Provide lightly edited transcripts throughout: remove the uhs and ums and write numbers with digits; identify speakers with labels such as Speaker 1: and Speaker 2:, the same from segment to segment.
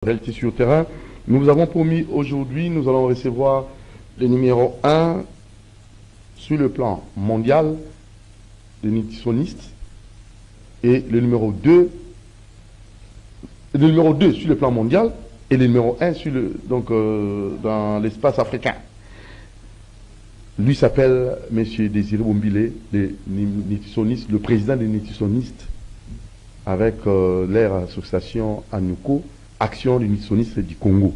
Speaker 1: Réalité sur le terrain. Nous vous avons promis aujourd'hui, nous allons recevoir le numéro 1 sur le plan mondial des nutritionnistes et le numéro 2 sur le plan mondial et le numéro 1 sur dans l'espace africain. Lui s'appelle M. Désiré Bombile, le nutritionniste, le président des nutritionnistes avec leur association ANUCO, Action des nutritionnistes du Congo.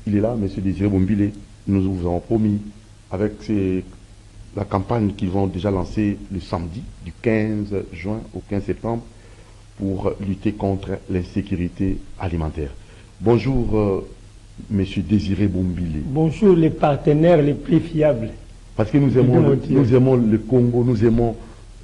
Speaker 1: Il est là, M. Désiré Bombile. Nous vous avons promis, avec la campagne qu'ils vont déjà lancer le samedi, du 15 juin au 15 septembre, pour lutter contre l'insécurité alimentaire. Bonjour, M. Désiré Bombile.
Speaker 2: Bonjour les partenaires les plus fiables.
Speaker 1: Parce que nous aimons le Congo, nous aimons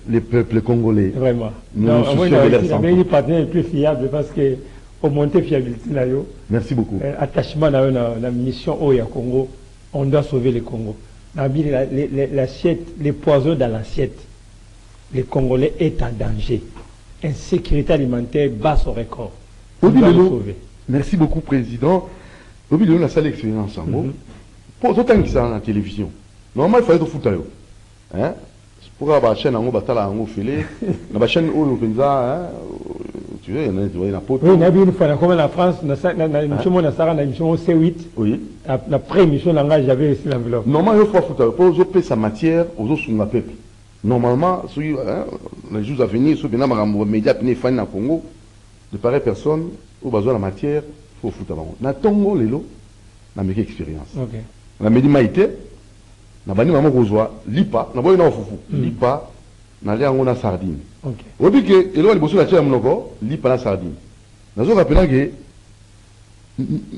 Speaker 1: les peuples congolais.
Speaker 2: Vraiment.
Speaker 1: Nous nous soucions de leur santé.
Speaker 2: Les partenaires les plus fiables parce que au monter fiabilité là,
Speaker 1: merci beaucoup.
Speaker 2: Attachement dans la mission au Congo, on doit sauver le Congo. L'assiette, les poisons dans l'assiette, les Congolais est en danger. Insécurité alimentaire bat son record. On doit le sauver.
Speaker 1: Merci beaucoup, Président. Aujourd'hui, on a ça l'expérience en gros. Pour autant que ça dans la télévision. Normalement, il fallait tout foutre. Hein? Pour avoir la chaîne en haut, on fêlé. La chaîne où on a tu vois, il y en a
Speaker 2: oui, il y a une fois, comme en France, on a une émission C8. Oui. La pré-émission, j'avais aussi l'enveloppe.
Speaker 1: Normalement, il faut foutre. Pour payer sa matière aux autres sur la peuple. Normalement, les jours à venir, sur les médias qui sont au Congo, de pareilles personnes, au besoin de la matière, il faut foutre avant. Na Tongo, lelo, na meke expérience. Ok. Na medi maïté, na bani maman rosoa, lipa, na boy na fufu, lipa, na lé angona sardine. Ok. Obi ke, elo ali bosso la tia mnoko, lipa na sardine. Na zo rappela que,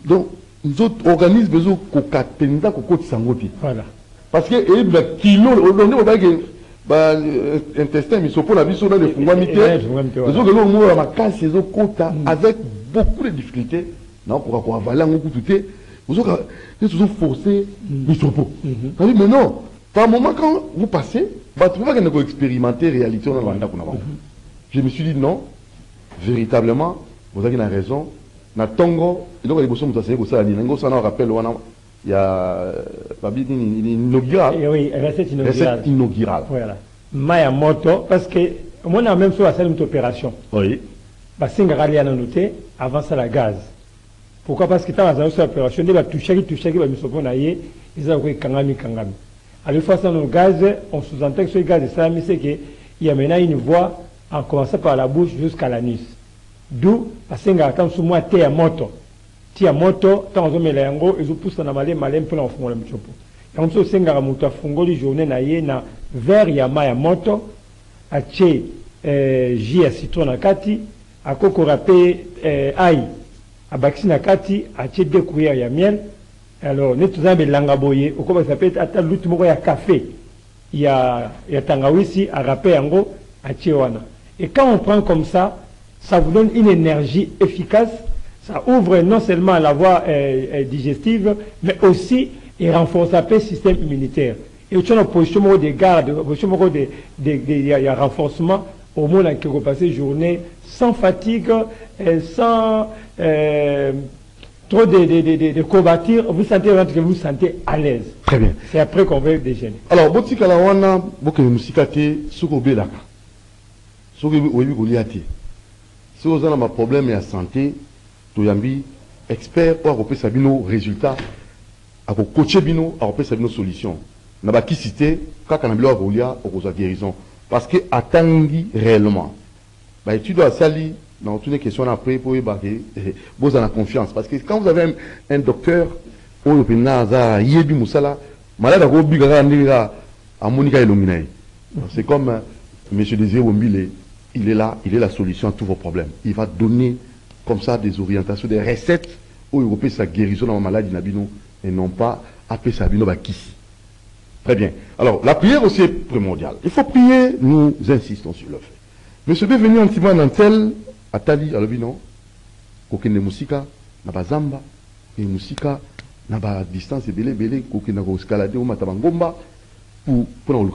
Speaker 1: donc, nous autres organismes besoin kokatenda kokoti sangoti. Voilà. Parce que, le kilo, on est au bague, intestin, mais sur la vie, sur le fungwamité, les autres, le mot, la casse, les autres, kota, avec beaucoup de difficultés, non, pour avaler un coup tout est, vous sont forcés, ils sont pas. Mais non, par moment, quand vous passez, vous pouvez pas expérimenter la réalité dans le Rwanda. Je me suis dit non, véritablement, vous avez raison. Na Tongo, il y a des choses qui sont ça, on rappelle, il y a inaugural.
Speaker 2: Oui, recette
Speaker 1: inaugurale.
Speaker 2: Voilà. Maya moto, parce que moi, on a même fait la salle d'opération. Oui. Parce que nous avons noté avant ça la gaz. Pourquoi? Parce que dans une opération, ils ont touché, ils ont fait kangami. À la fois, dans le gaz, on sous-entend que ce gaz, c'est qu'il y a maintenant une voie en commençant par la bouche jusqu'à l'anus. D'où, parce que quand sous moi, t'es à moto. T'es à moto, tant on met les angles, ils ont poussé dans malin pour l'enfant. Quand on s'est à fungo, les journées, na vers yama ya moto, à tché, J à citron à kati, à coco râpé, aïe. À Baxina Kati, à Tché deux cuillères de miel. Alors, nous avons des langaboyés, ou comme ça peut être, à l'outil, il y a café, il y a tangawisi, à râper en gros, à Tchéwana. Et quand on prend comme ça, ça vous donne une énergie efficace, ça ouvre non seulement la voie digestive, mais aussi, il renforce le système immunitaire. Et au une position de garde, position de renforcement, au moins qui va passer journée sans fatigue, sans trop de combattre, vous sentez que vous sentez à l'aise.
Speaker 1: Très bien.
Speaker 2: C'est après qu'on va déjeuner.
Speaker 1: Alors, si vous avez beaucoup de musique, si vous avez si vous avez un problème de santé, vous avez expert pour avoir des résultats, à coacher bino, à avoir des solutions. Vous avez cité, quand on a besoin de guérison. Parce que attendez réellement. Tu dois salir dans toutes les questions après pour vous avez la confiance. Parce que quand vous avez un docteur, c'est comme M. Désiré Bombile, il est là, il est la solution à tous vos problèmes. Il va donner comme ça des orientations, des recettes où il peut sa guérison dans la maladie et non pas appeler sa bino bakisi. Très bien. Alors, la prière aussi est primordiale. Il faut prier, nous insistons sur le fait. Monsieur B venu un petit peu en tel, à Tali, à l'obino, kokende musika, naba zamba, et musika, naba distance belé, kokende na escalader ou matabangomba, pour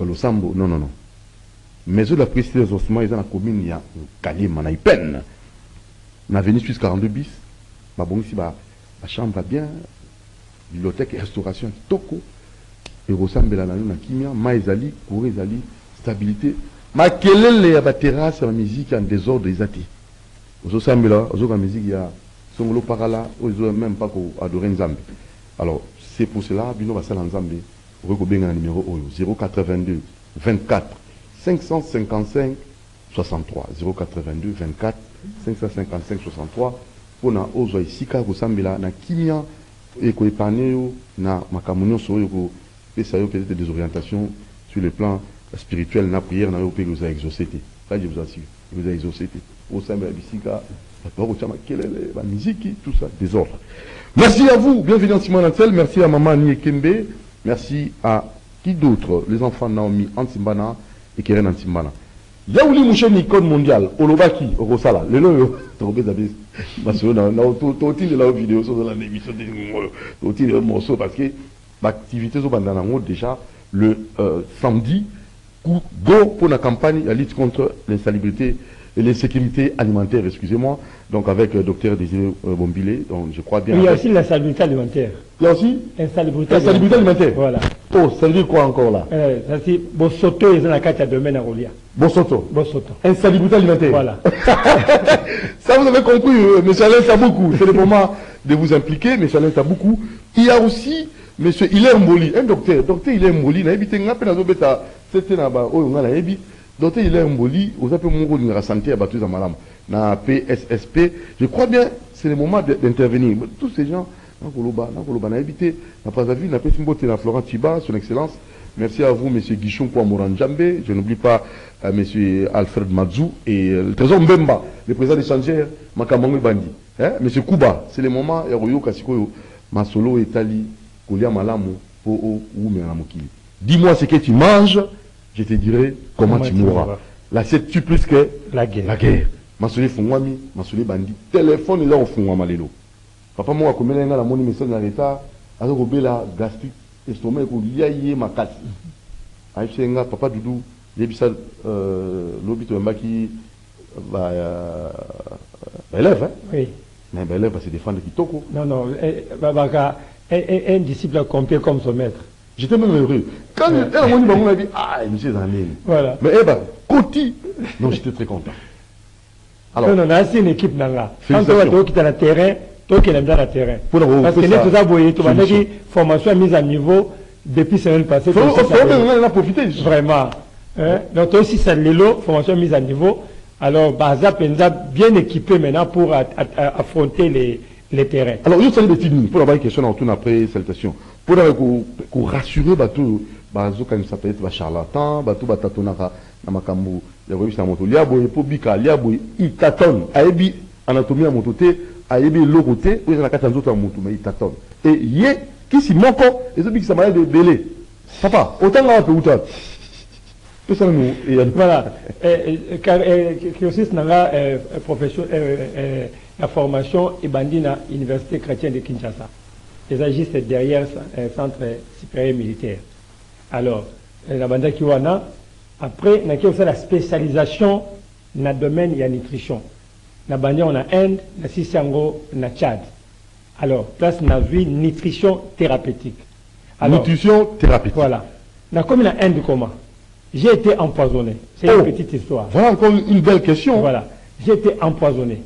Speaker 1: le sambo. Non, non, non. Mais eux, la prise des ossements, ils ont la commune, il y a Kalima, na peine. On a venu sur 42 bis, ma bon ici, la chambre bien, bibliothèque et restauration, toko, et ressemble à la kimia, maïzali, kourezali, stabilité. Ma kelele ya ba terrasse la musique en désordre des athées. Ozo sambela, ozo la musique ya songolo parala, ozo même pas ko adorer Nzambe. Alors, c'est pour cela, bino ba sala Nzambe, oko benga numéro 082 24 555 63 082 24 555 63 pour na ozo isika ko sambela na kimia et ko épargner na makamunyo so yo et ça yo peut-être des orientations sur le plan spirituel na prière na yo pe vous a exaucé. Ça je vous assure, vous a exaucé. Au sein de la bisika, la musique, tout ça, désordre. Merci à vous, bienvenue en Simon Nantel, merci à maman Anie Kembe, merci à qui d'autre, les enfants Naomi Antimbana et Keren Antimbana. Yaouli Mouché Nikon mondial, Olobaki, Orosala, le nom, Torobé Zabis, Masolo, Toti de la vidéo sur la émission Toti de morceau parce que l'activité sur Bandanango déjà le samedi, go pour la campagne à lutte contre l'insalubrité et l'insécurité alimentaire, excusez-moi, donc avec le docteur Désiré Bombilé, donc je crois bien.
Speaker 2: Il y a aussi l'insalubrité alimentaire.
Speaker 1: Il y a aussi
Speaker 2: l'insalubrité
Speaker 1: alimentaire.
Speaker 2: Voilà.
Speaker 1: Oh, ça veut dire quoi encore là?
Speaker 2: Ça c'est Bosoto, ils ont la carte à domaine à Rolia.
Speaker 1: Bosoto.
Speaker 2: Bosoto.
Speaker 1: Insalubrité alimentaire.
Speaker 2: Voilà.
Speaker 1: Ça vous avez compris, monsieur Alain Taboukou. C'est le moment de vous impliquer, monsieur Alain Taboukou. Il y a aussi monsieur Hilaire Mboli, un docteur Hilaire Mboli, n'a évité un peu bêta, c'était là-bas, oh, on a la ébi. Docteur Hilaire Mboli, vous avez mon de la santé à Batou Zamalam, na PSSP. Je crois bien, c'est le moment d'intervenir. Tous ces gens, n'a évité, n'a pas vu, n'a pas fait na Florent Tiba, son excellence. Merci à vous, monsieur Guichon Kouamoran Djambé. Je n'oublie pas monsieur Alfred Mazou et le trésor Mbemba, le président échangeur, Makamango Bandi. Hein? Monsieur Kouba, c'est le moment, Yaroyo Kasikoyo, Masolo et Tali, Koulia Malamu, Po'o, ou Meramokili. Dis-moi ce que tu manges, je te dirai comment tu mourras. L'assiette tue plus que
Speaker 2: la guerre.
Speaker 1: La guerre. Masoli Fungwami, Masoli Bandi. Téléphone est là au Fungwama Lelo. Papa, moi, comme elle a la monnaie, message dans l'état, alors au la gastrique, estomac, il y a yé ma casse. Aïchenga, papa Doudou, l'ébissa, l'hôpital Mbaki, élève, hein? Oui. Mais élève, c'est défendre Kitoko.
Speaker 2: Non, un disciple complet comme son maître.
Speaker 1: J'étais même heureux. Quand elle m'a dit, ah, monsieur Zanel.
Speaker 2: Voilà.
Speaker 1: Mais Koti. Non, j'étais très content.
Speaker 2: Alors, on a assez une équipe dans là. Quand tu vas dans le terrain, toi qui aimes dans le terrain. Parce que nous, tout ça, tu m'as dit, formation mise à niveau depuis semaine passée.
Speaker 1: On a profité.
Speaker 2: Vraiment. Donc, toi aussi, c'est l'élo, formation mise à niveau. Alors, Baza Penza, bien équipé maintenant pour affronter les terrains.
Speaker 1: Alors, je salue des films. Pour avoir une question, on tourne après, salutation. Pour rassurer, Bazo, quand ça peut être charlatan, Batou, Batatonaka, Namakambu, il y a moto, Liabo, Pobika, Liabo, il tâtonne. Aébi, anatomie à mon côté, Aébi, l'autre côté, où il y a la carte à moto, mais il tâtonne. Et yé, qui s'y manque, et ce qui s'appelle de délai. Papa, autant là, un peu ou tant.
Speaker 2: Voilà. Cursus n'a profession, la formation est bandie à l'Université chrétienne de Kinshasa. Ils agissent derrière un centre supérieur militaire. Alors, la bande qui a après, on a aussi la spécialisation dans le domaine de la nutrition. La bande on a Inde, la Sissango, la Tchad. Alors, place on a vu nutrition thérapeutique. Alors,
Speaker 1: nutrition thérapeutique.
Speaker 2: Voilà. Comme la Inde, comment? J'ai été empoisonné. C'est une petite histoire.
Speaker 1: Voilà encore une belle question.
Speaker 2: Voilà. J'ai été empoisonné.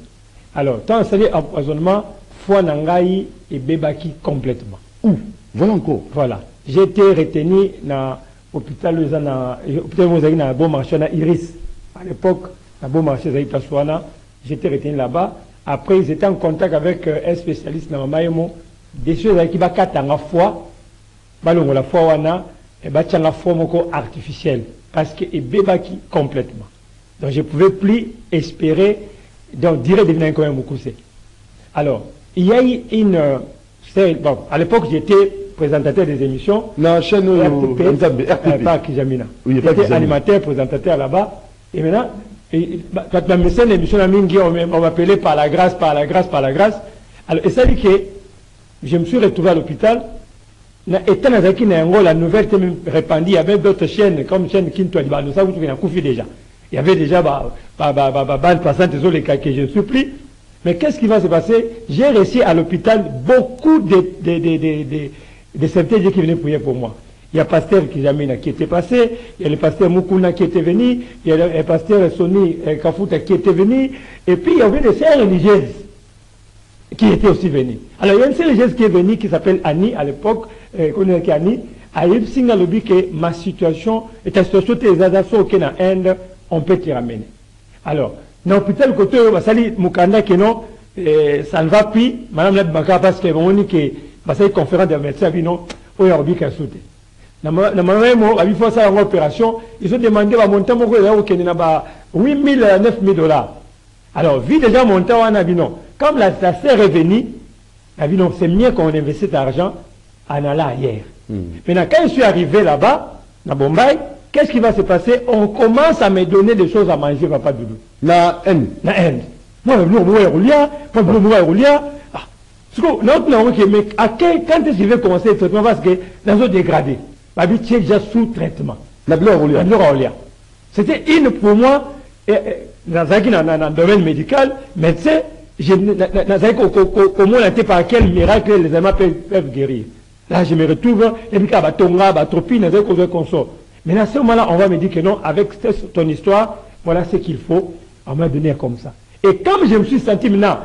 Speaker 2: Alors, tant que c'est empoisonnement, foi nangai et bébaki complètement.
Speaker 1: Où? Voilà encore.
Speaker 2: Voilà. J'ai été retenu dans l'hôpital où bon marché à Iris. À l'époque, à bon marché à Soana, j'étais retenu là-bas. Après, ils étaient en contact avec un spécialiste dans Maïmo. Des choses qui va la foi. La foi wana et la foi artificielle. Parce que est bébaki complètement. Donc je ne pouvais plus espérer, donc dire devenir quand même beaucoup. Alors, il y a eu une. Bon, à l'époque, j'étais présentateur des émissions.
Speaker 1: Dans la chaîne
Speaker 2: RTP. Pas Kijamina.
Speaker 1: Oui,
Speaker 2: j'étais animateur, présentateur là-bas. Et maintenant, quand la mission l'émission on m'appelait par la grâce. Alors, et ça dit que je me suis retrouvé à l'hôpital. Étant dans la nouvelle était répandue, il y avait d'autres chaînes, comme chaîne Kinto, nous savons qu'il y a déjà. Il y avait déjà, passant, désolé, que je suis pris. Mais qu'est-ce qui va se passer? J'ai reçu à l'hôpital beaucoup de symptômes qui venaient prier pour moi. Il y a pasteur Kijamina qui était passé, il y a le pasteur Mukuna qui était venu, il y a le pasteur Soni Kafuta qui était venu, et puis il y avait des sœurs religieuses qui étaient aussi venues. Alors il y a une sœur religieuse qui est venue qui s'appelle Annie à l'époque, qu'on est Annie, a eu signe à l'objet que ma situation, et ta situation tes adaptations au en Inde, on peut te ramener. Alors, dans l'hôpital côté Basali Mukanda qui non, ça ne va plus, madame la Baka parce que on dit que Basali conférence de médecins non, au Yorbi Kassoute. Dans il faut ça en opération, ils ont demandé à monter mon gars qui n'a pas 8 000 à 9 000 $. Alors, vu déjà monter on a dit non. Comme la sœur est venue, elle a dit non, c'est mieux qu'on investisse cet argent en allant ailleurs. Maintenant, quand je suis arrivé là-bas, à Bombay, qu'est-ce qui va se passer? On commence à me donner des choses à manger, papa Doudou.
Speaker 1: Na Inde.
Speaker 2: Na Inde. Moi, je mais quand est-ce qu'il va commencer le traitement? Parce que dans un dégradé, ma vie est déjà sous traitement. C'était une pour moi, dans le domaine médical, médecin, comment on était par quel miracle les amants peuvent guérir. Là, je me retrouve, et puis, mais à ce moment-là, on va me dire que non, avec ton histoire, voilà ce qu'il faut, on m'a donné comme ça. Et comme je me suis senti maintenant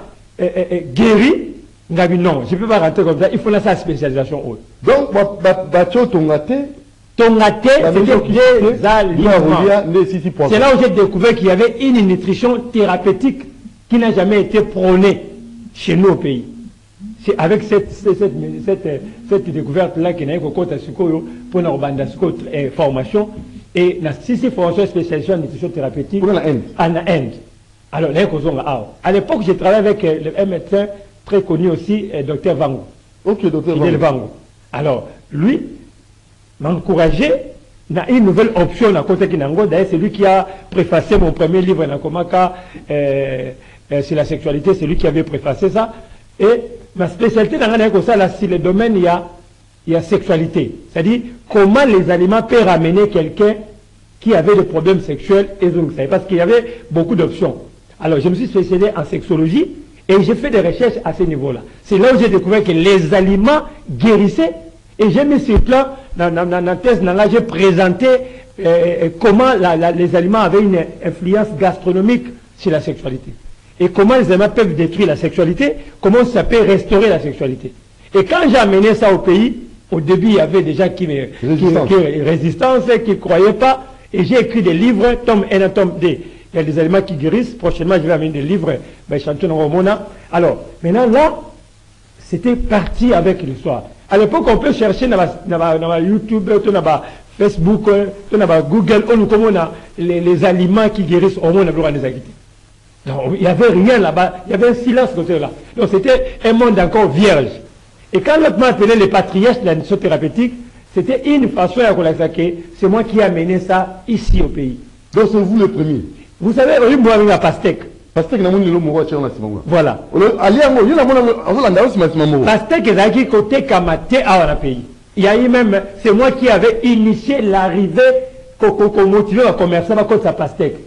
Speaker 2: guéri, on a dit non, je ne peux pas rentrer comme ça, il faut lancer la spécialisation haute.
Speaker 1: Donc, Tongate,
Speaker 2: c'était des aliments. C'est là où j'ai découvert qu'il y avait une nutrition thérapeutique qui n'a jamais été prônée chez nous au pays. C'est avec cette découverte-là qu'il y a eu pour une formation et une formation spécialisée en nutrition thérapeutique en Inde. Alors, à l'époque, j'ai travaillé avec un médecin très connu aussi, Dr Vango.
Speaker 1: Ok, Dr
Speaker 2: Vango. Alors, lui m'a encouragé dans une nouvelle option à côté de Kinango. D'ailleurs, c'est lui qui a préfacé mon premier livre, sur la sexualité, c'est lui qui avait préfacé ça. Et ma spécialité dans c'est le domaine, il y a sexualité. C'est-à-dire, comment les aliments peuvent ramener quelqu'un qui avait des problèmes sexuels et donc ça. Parce qu'il y avait beaucoup d'options. Alors, je me suis spécialisé en sexologie et j'ai fait des recherches à ce niveau-là. C'est là où j'ai découvert que les aliments guérissaient et j'ai mis sur plan, dans la thèse, j'ai présenté comment les aliments avaient une influence gastronomique sur la sexualité. Et comment les aliments peuvent détruire la sexualité, comment ça peut restaurer la sexualité. Et quand j'ai amené ça au pays, au début, il y avait des gens qui résistance, qui ne croyaient pas, et j'ai écrit des livres, tome 1 et tome 2. Il y a des aliments qui guérissent, prochainement je vais amener des livres, Chanton Romona. Alors, maintenant là, c'était parti avec l'histoire. À l'époque, on peut chercher dans YouTube, dans Facebook, dans Google, on a les aliments qui guérissent au monde des activités. Non, il n'y avait rien là-bas, il y avait un silence côté là. Donc c'était un monde encore vierge. Et quand l'autre m'a appelé les patriarches de la nutrition thérapeutique, c'était une façon à que c'est moi qui ai amené ça ici au pays.
Speaker 1: Donc c'est vous le premier.
Speaker 2: Vous savez, oui, moi avec la pastèque.
Speaker 1: Pastèque n'a pas de l'homme.
Speaker 2: Voilà. Pastèque est qui côté Kamate à la pays. Il y a eu même, c'est moi qui avais initié l'arrivée qu'on motivait à commercer à cause de sa pastèque.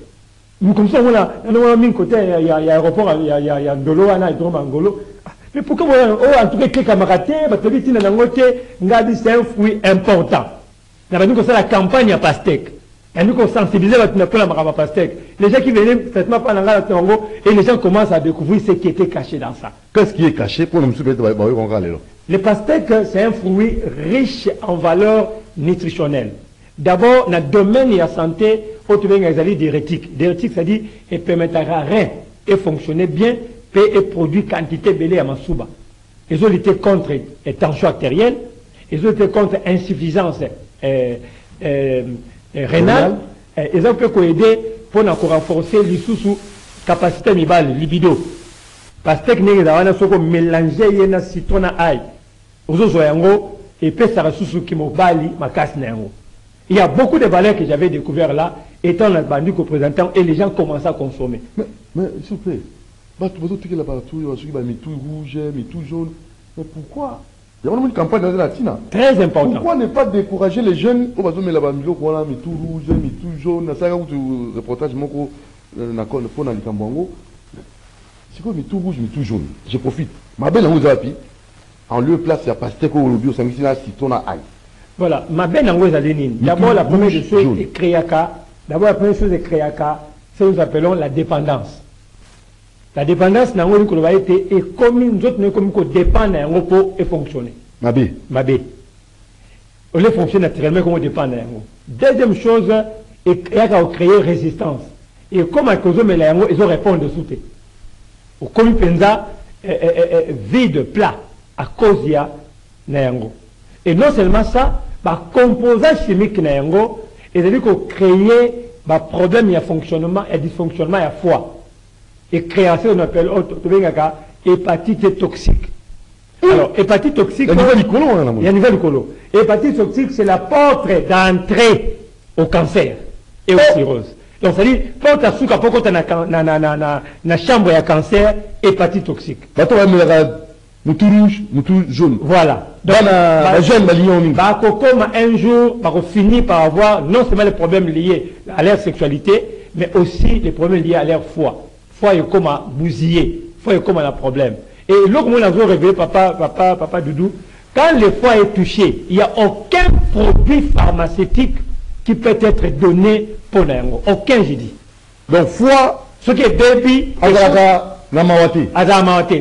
Speaker 2: Comme ça, on a mis côté, il y a aéroport, il y a Ndolo, Angolo. Mais pourquoi en tout cas, camarades, c'est un fruit important. Nous avons la campagne à pastèque. Et nous avons sensibilisé la pastèque. Les gens qui venaient traitement pendant la Tongo, et les gens commencent à découvrir ce qui était caché dans ça.
Speaker 1: Qu'est-ce qui est caché pour nous soumettre?
Speaker 2: Le pastèque, c'est un fruit riche en valeurs nutritionnelles. D'abord, dans le domaine de la santé, on trouve des diurétiques. Diurétiques, c'est-à-dire qu'elle permettra rien et fonctionner bien, et produire quantité belée à Masuba. Ils ont lutté contre les tensions artérielles, ils ont lutté contre l'insuffisance rénale, ils ont pu aider pour renforcer la capacité mibale, libido. Parce que nous avons mélangé le citron à ail. Et puis ça ressource qui m'a bali ma casse. Il y a beaucoup de valeurs que j'avais découvertes là, étant le bandu représentant, et les gens commencent à consommer.
Speaker 1: Mais s'il vous plaît, tout rouge, tout jaune. Mais pourquoi? Il y a une campagne dans la Latina.
Speaker 2: Très important.
Speaker 1: Pourquoi ne pas décourager les jeunes? On va mettre là-bas, tout rouge, tout jaune, ça a un reportage pour C'est quoi, mais tout rouge, mais tout jaune. Je profite. Ma belle, on vous a appris. En lieu place, il y a pas steak au bio, ça me dit là, citron à ail.
Speaker 2: Voilà, ma belle, on vous a donné. D'abord, la première des choses est créaka. D'abord, la première chose est créaka, c'est ce que nous appelons la dépendance. La dépendance, n'a pas été, et comme nous autres, nous comme dépend d'un repos et fonctionner.
Speaker 1: Ma belle.
Speaker 2: Ma belle. On les fonctionne naturellement comme on dépend d'un repos. Deuxième chose, est créer résistance. Et comme à cause de l'ango, ils ont répondu de soute. Au comme pensa vide, plat, à cause de l'ango. Et non seulement ça, par composant chimique n'ango, et c'est-à-dire qu'on crée un problème, il y a fonctionnement, il y a dysfonctionnement, il y a foie. Et création, on appelle hépatite toxique. Alors, hépatite toxique, il y a un niveau colo. Hépatite toxique, c'est la porte d'entrée au cancer et aux cirrhoses. Donc, c'est-à-dire, quand tu as souka, quand tu as une chambre à cancer, hépatite toxique.
Speaker 1: Moutou rouge, moutou jaune.
Speaker 2: Voilà.
Speaker 1: Donc, la jeune,
Speaker 2: comme un jour, on finit par avoir non seulement les problèmes liés à leur sexualité, mais aussi les problèmes liés à leur foie. Foie est comme à bousiller, foie est comme à un problème. Et lorsque nous avons révélé, papa Doudou, quand le foie est touché, il n'y a aucun produit pharmaceutique qui peut être donné pour l'ango. Aucun, j'ai dit.
Speaker 1: Donc, foie,
Speaker 2: ce qui est baby, Azamawate.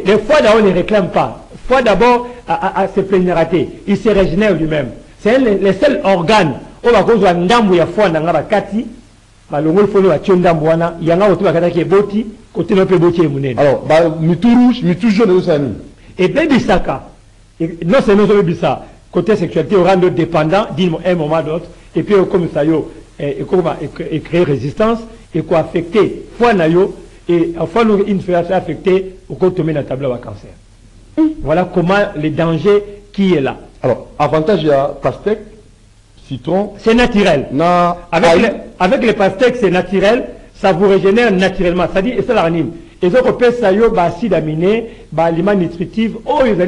Speaker 2: Les foies d'abord ne réclament pas. Foie d'abord a ses pléniratés. Il se régénère lui-même. C'est les seuls organes. On va cause un ndambu ya foie dans la kati. Malongo il faut le tion ndambu wana. Il y en a autour de la qui est boti. Côté le peu boti est mouné.
Speaker 1: Alors, mitou rouge, mitou jaune aussi.
Speaker 2: Et baby saka. Non seulement baby ça. Côté sexualité, on rend dépendant d'un moment d'autre. Et puis comme ça yo, et créer résistance et quoi affecter foie nayo. Et enfin, une fois affectée, au compte tomber dans la table à cancer. Voilà comment le danger qui est là.
Speaker 1: Alors, avantage, il y a pastèque, citron.
Speaker 2: C'est naturel. Avec les pastèques, c'est naturel. Ça vous régénère naturellement. Ça dit, et ça l'anime. Et ça, on peut s'ailleurs, acide aminé, aliments nutritifs. Oh, ils ont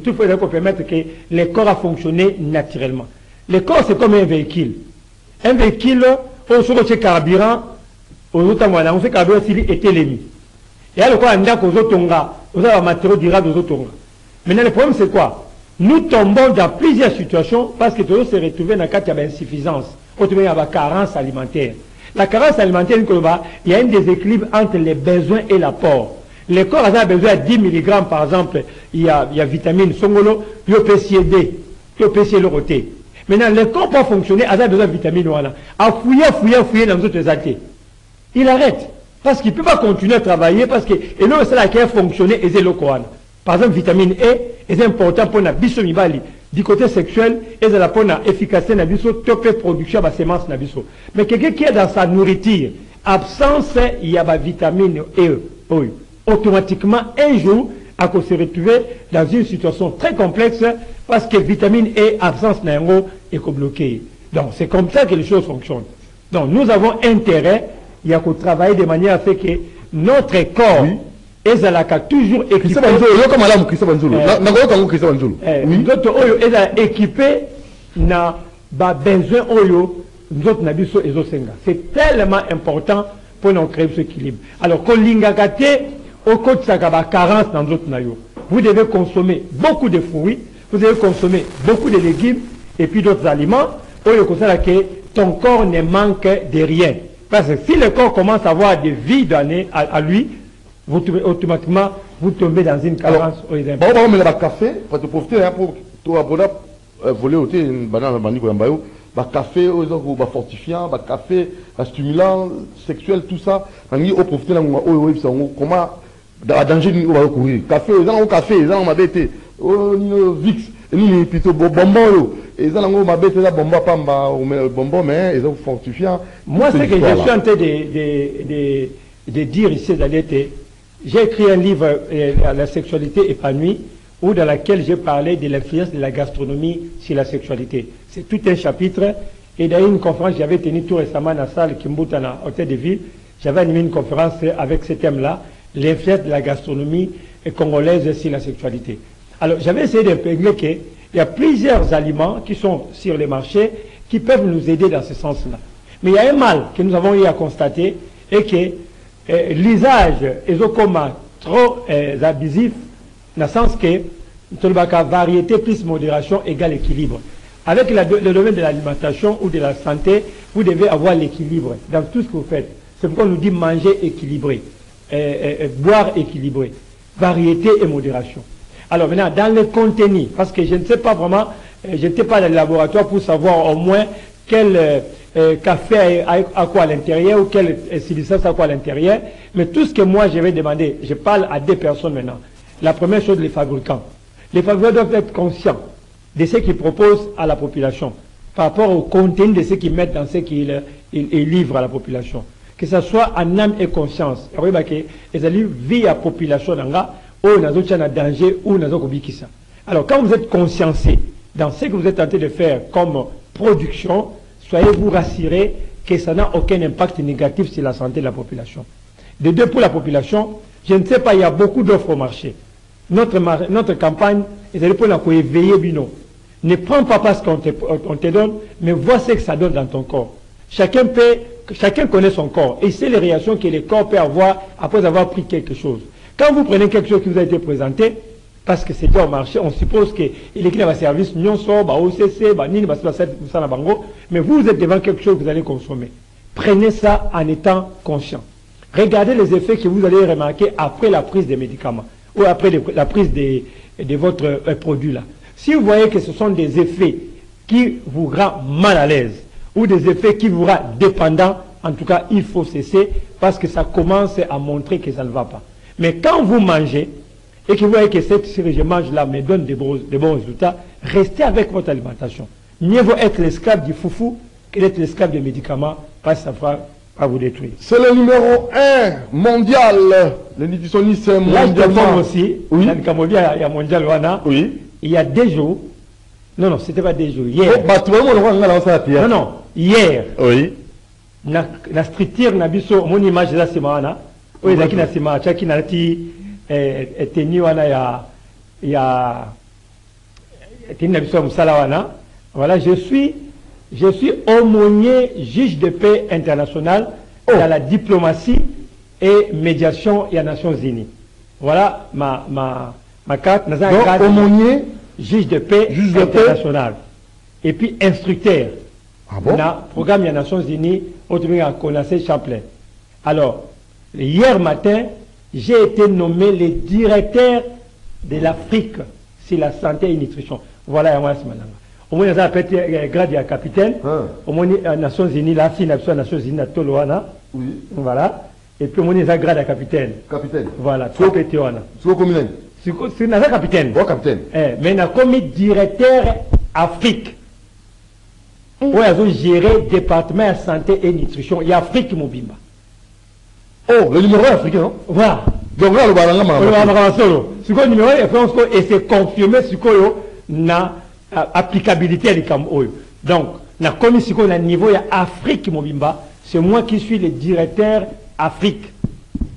Speaker 2: tout fait pour permettre que le corps a fonctionné naturellement. Le corps, c'est comme un véhicule. Un véhicule, on se retient carburant. On sait qu'il était l'ennemi. Et alors, quand on a un matériau durable aux autres. Maintenant, le problème, c'est quoi? Nous tombons dans plusieurs situations parce que toujours se retrouver dans le cas de insuffisance. Il y a une carence alimentaire. La carence alimentaire, il y a un déséquilibre entre les besoins et l'apport. Le corps a besoin de 10 mg, par exemple, il y a vitamine songolo, il y a PCD, il y a PCLOT. Maintenant, le corps peut fonctionner, il a besoin de vitamine. À fouiller dans les autres athées. Il arrête. Parce qu'il ne peut pas continuer à travailler, parce que, et là, c'est là qu'il a fonctionné, et c'est le Coran. Par exemple, vitamine E, c'est important pour la bisomibali. Du côté sexuel, et c'est la pour l'efficacité de la biso, top production de la sémence de la biso. Mais quelqu'un qui est dans sa nourriture, absence, il y a la vitamine E. Oui. Automatiquement, un jour, à cause de se retrouver dans une situation très complexe, parce que vitamine E, absence d'un eau, est bloquée. Donc, c'est comme ça que les choses fonctionnent. Donc, nous avons intérêt, il y a qu'au travailler de manière à ce que notre corps est toujours équipé. Équipé na besoin c'est tellement important pour nous créer ce équilibre. Alors, carence dans d'autres nayo. Vous devez consommer beaucoup de fruits, vous devez consommer beaucoup de légumes et puis d'autres aliments. Ton corps ne manque de rien. Parce que si le corps commence à avoir des vies données à lui, vous automatiquement vous tombez dans une carence.
Speaker 1: On va mettre le café pour te profiter pour voler au thé une banane à café, fortifiant, café, stimulant, sexuel, tout ça. On va profiter comment dans danger on va courir. Café, ils ont café, ils ont ma bête, Vix, ni plutôt bonbon. Et ils ont ma bête, bonbon, pamba, bonbon, mais ils ont fortifiant.
Speaker 2: Moi, ce que je suis en train de dire ici, j'ai écrit un livre, La sexualité épanouie, où dans laquelle j'ai parlé de l'influence de la gastronomie sur la sexualité. C'est tout un chapitre. Et dans une conférence que j'avais tenue tout récemment dans la salle Kimbutana, Hôtel de Ville, j'avais animé une conférence avec ce thème-là, l'influence de la gastronomie congolaise sur la sexualité. Alors, j'avais essayé d'épingler qu'il y a plusieurs aliments qui sont sur les marchés qui peuvent nous aider dans ce sens-là. Mais il y a un mal que nous avons eu à constater et que l'usage, trop abusif, dans le sens que variété plus modération égale équilibre. Avec le domaine de l'alimentation ou de la santé, vous devez avoir l'équilibre dans tout ce que vous faites. C'est pourquoi on nous dit manger équilibré, boire équilibré, variété et modération. Alors maintenant, dans le contenu, parce que je ne sais pas vraiment, je n'étais pas dans le laboratoire pour savoir au moins quel café à quoi à l'intérieur ou quelle substance à quoi à l'intérieur, mais tout ce que moi je vais demander, je parle à deux personnes maintenant. La première chose, les fabricants. Les fabricants doivent être conscients de ce qu'ils proposent à la population par rapport au contenu de ce qu'ils mettent dans ce qu'ils livrent à la population. Que ce soit en âme et conscience. Ils allaient vivre la population où on a un danger ou on a un. Alors quand vous êtes consciencé dans ce que vous êtes en train de faire comme production, soyez-vous rassurés que ça n'a aucun impact négatif sur la santé de la population. De deux, pour la population, je ne sais pas, il y a beaucoup d'offres au marché. Notre campagne, c'est pour éveiller Bino. Ne prends pas parce qu'on te donne, mais vois ce que ça donne dans ton corps. Chacun connaît son corps et c'est les réactions que le corps peut avoir après avoir pris quelque chose. Quand vous prenez quelque chose qui vous a été présenté, parce que c'est au marché, on suppose que il a un service, OCC, mais vous êtes devant quelque chose que vous allez consommer. Prenez ça en étant conscient. Regardez les effets que vous allez remarquer après la prise des médicaments ou après la prise de votre produit là. Si vous voyez que ce sont des effets qui vous rendent mal à l'aise ou des effets qui vous rendent dépendant, en tout cas, il faut cesser parce que ça commence à montrer que ça ne va pas. Mais quand vous mangez et que vous voyez que ce que je mange là me donne de bons résultats, restez avec votre alimentation. Mieux vaut être l'esclave du foufou que d'être l'esclave des médicaments parce que ça va à vous détruire.
Speaker 1: C'est le numéro 1 mondial, le nutritionniste mondialement.
Speaker 2: Aussi,
Speaker 1: oui.
Speaker 2: Il y a mondial,
Speaker 1: oui.
Speaker 2: Il y a 2 jours, non, c'était pas 2 jours, hier.
Speaker 1: Non,
Speaker 2: non, hier.
Speaker 1: Oui.
Speaker 2: Na structure na biso mon image là c'est maana. Oui, zaki na sima chaki na ti teni wana ya teni na biso musala wana. Voilà, je suis aumônier juge de paix international dans la diplomatie et médiation des Nations Unies. Voilà ma carte.
Speaker 1: Donc, aumônier,
Speaker 2: juge de paix international. Et puis instructeur.
Speaker 1: Ah bon?
Speaker 2: Dans le programme des Nations Unies, au Connaissé Champlain. Alors, hier matin, j'ai été nommé le directeur de l'Afrique sur la santé et nutrition. Voilà, moi, c'est maintenant. Au moins, il y a un grade de capitaine. Au moins, les Nations Unies, là, si les Nations Unies, à Toloana. Oui. Voilà. Et puis, au moins, il y a un grade de capitaine.
Speaker 1: Capitaine.
Speaker 2: Voilà, tout pété, on a.
Speaker 1: C'est combien?
Speaker 2: C'est un capitaine.
Speaker 1: Bon, capitaine.
Speaker 2: Mais il a commis directeur Afrique. Oui, ils ont géré le département de santé et nutrition. Il y a Afrique Mobimba.
Speaker 1: Oh, le numéro 1 africain, non?
Speaker 2: Voilà.
Speaker 1: Donc là, le ballon,
Speaker 2: le numéro 1 et c'est confirmé sur la applicabilité du Cameroun. Donc, la commission au niveau de Afrique Mobimba, c'est moi qui suis le directeur Afrique.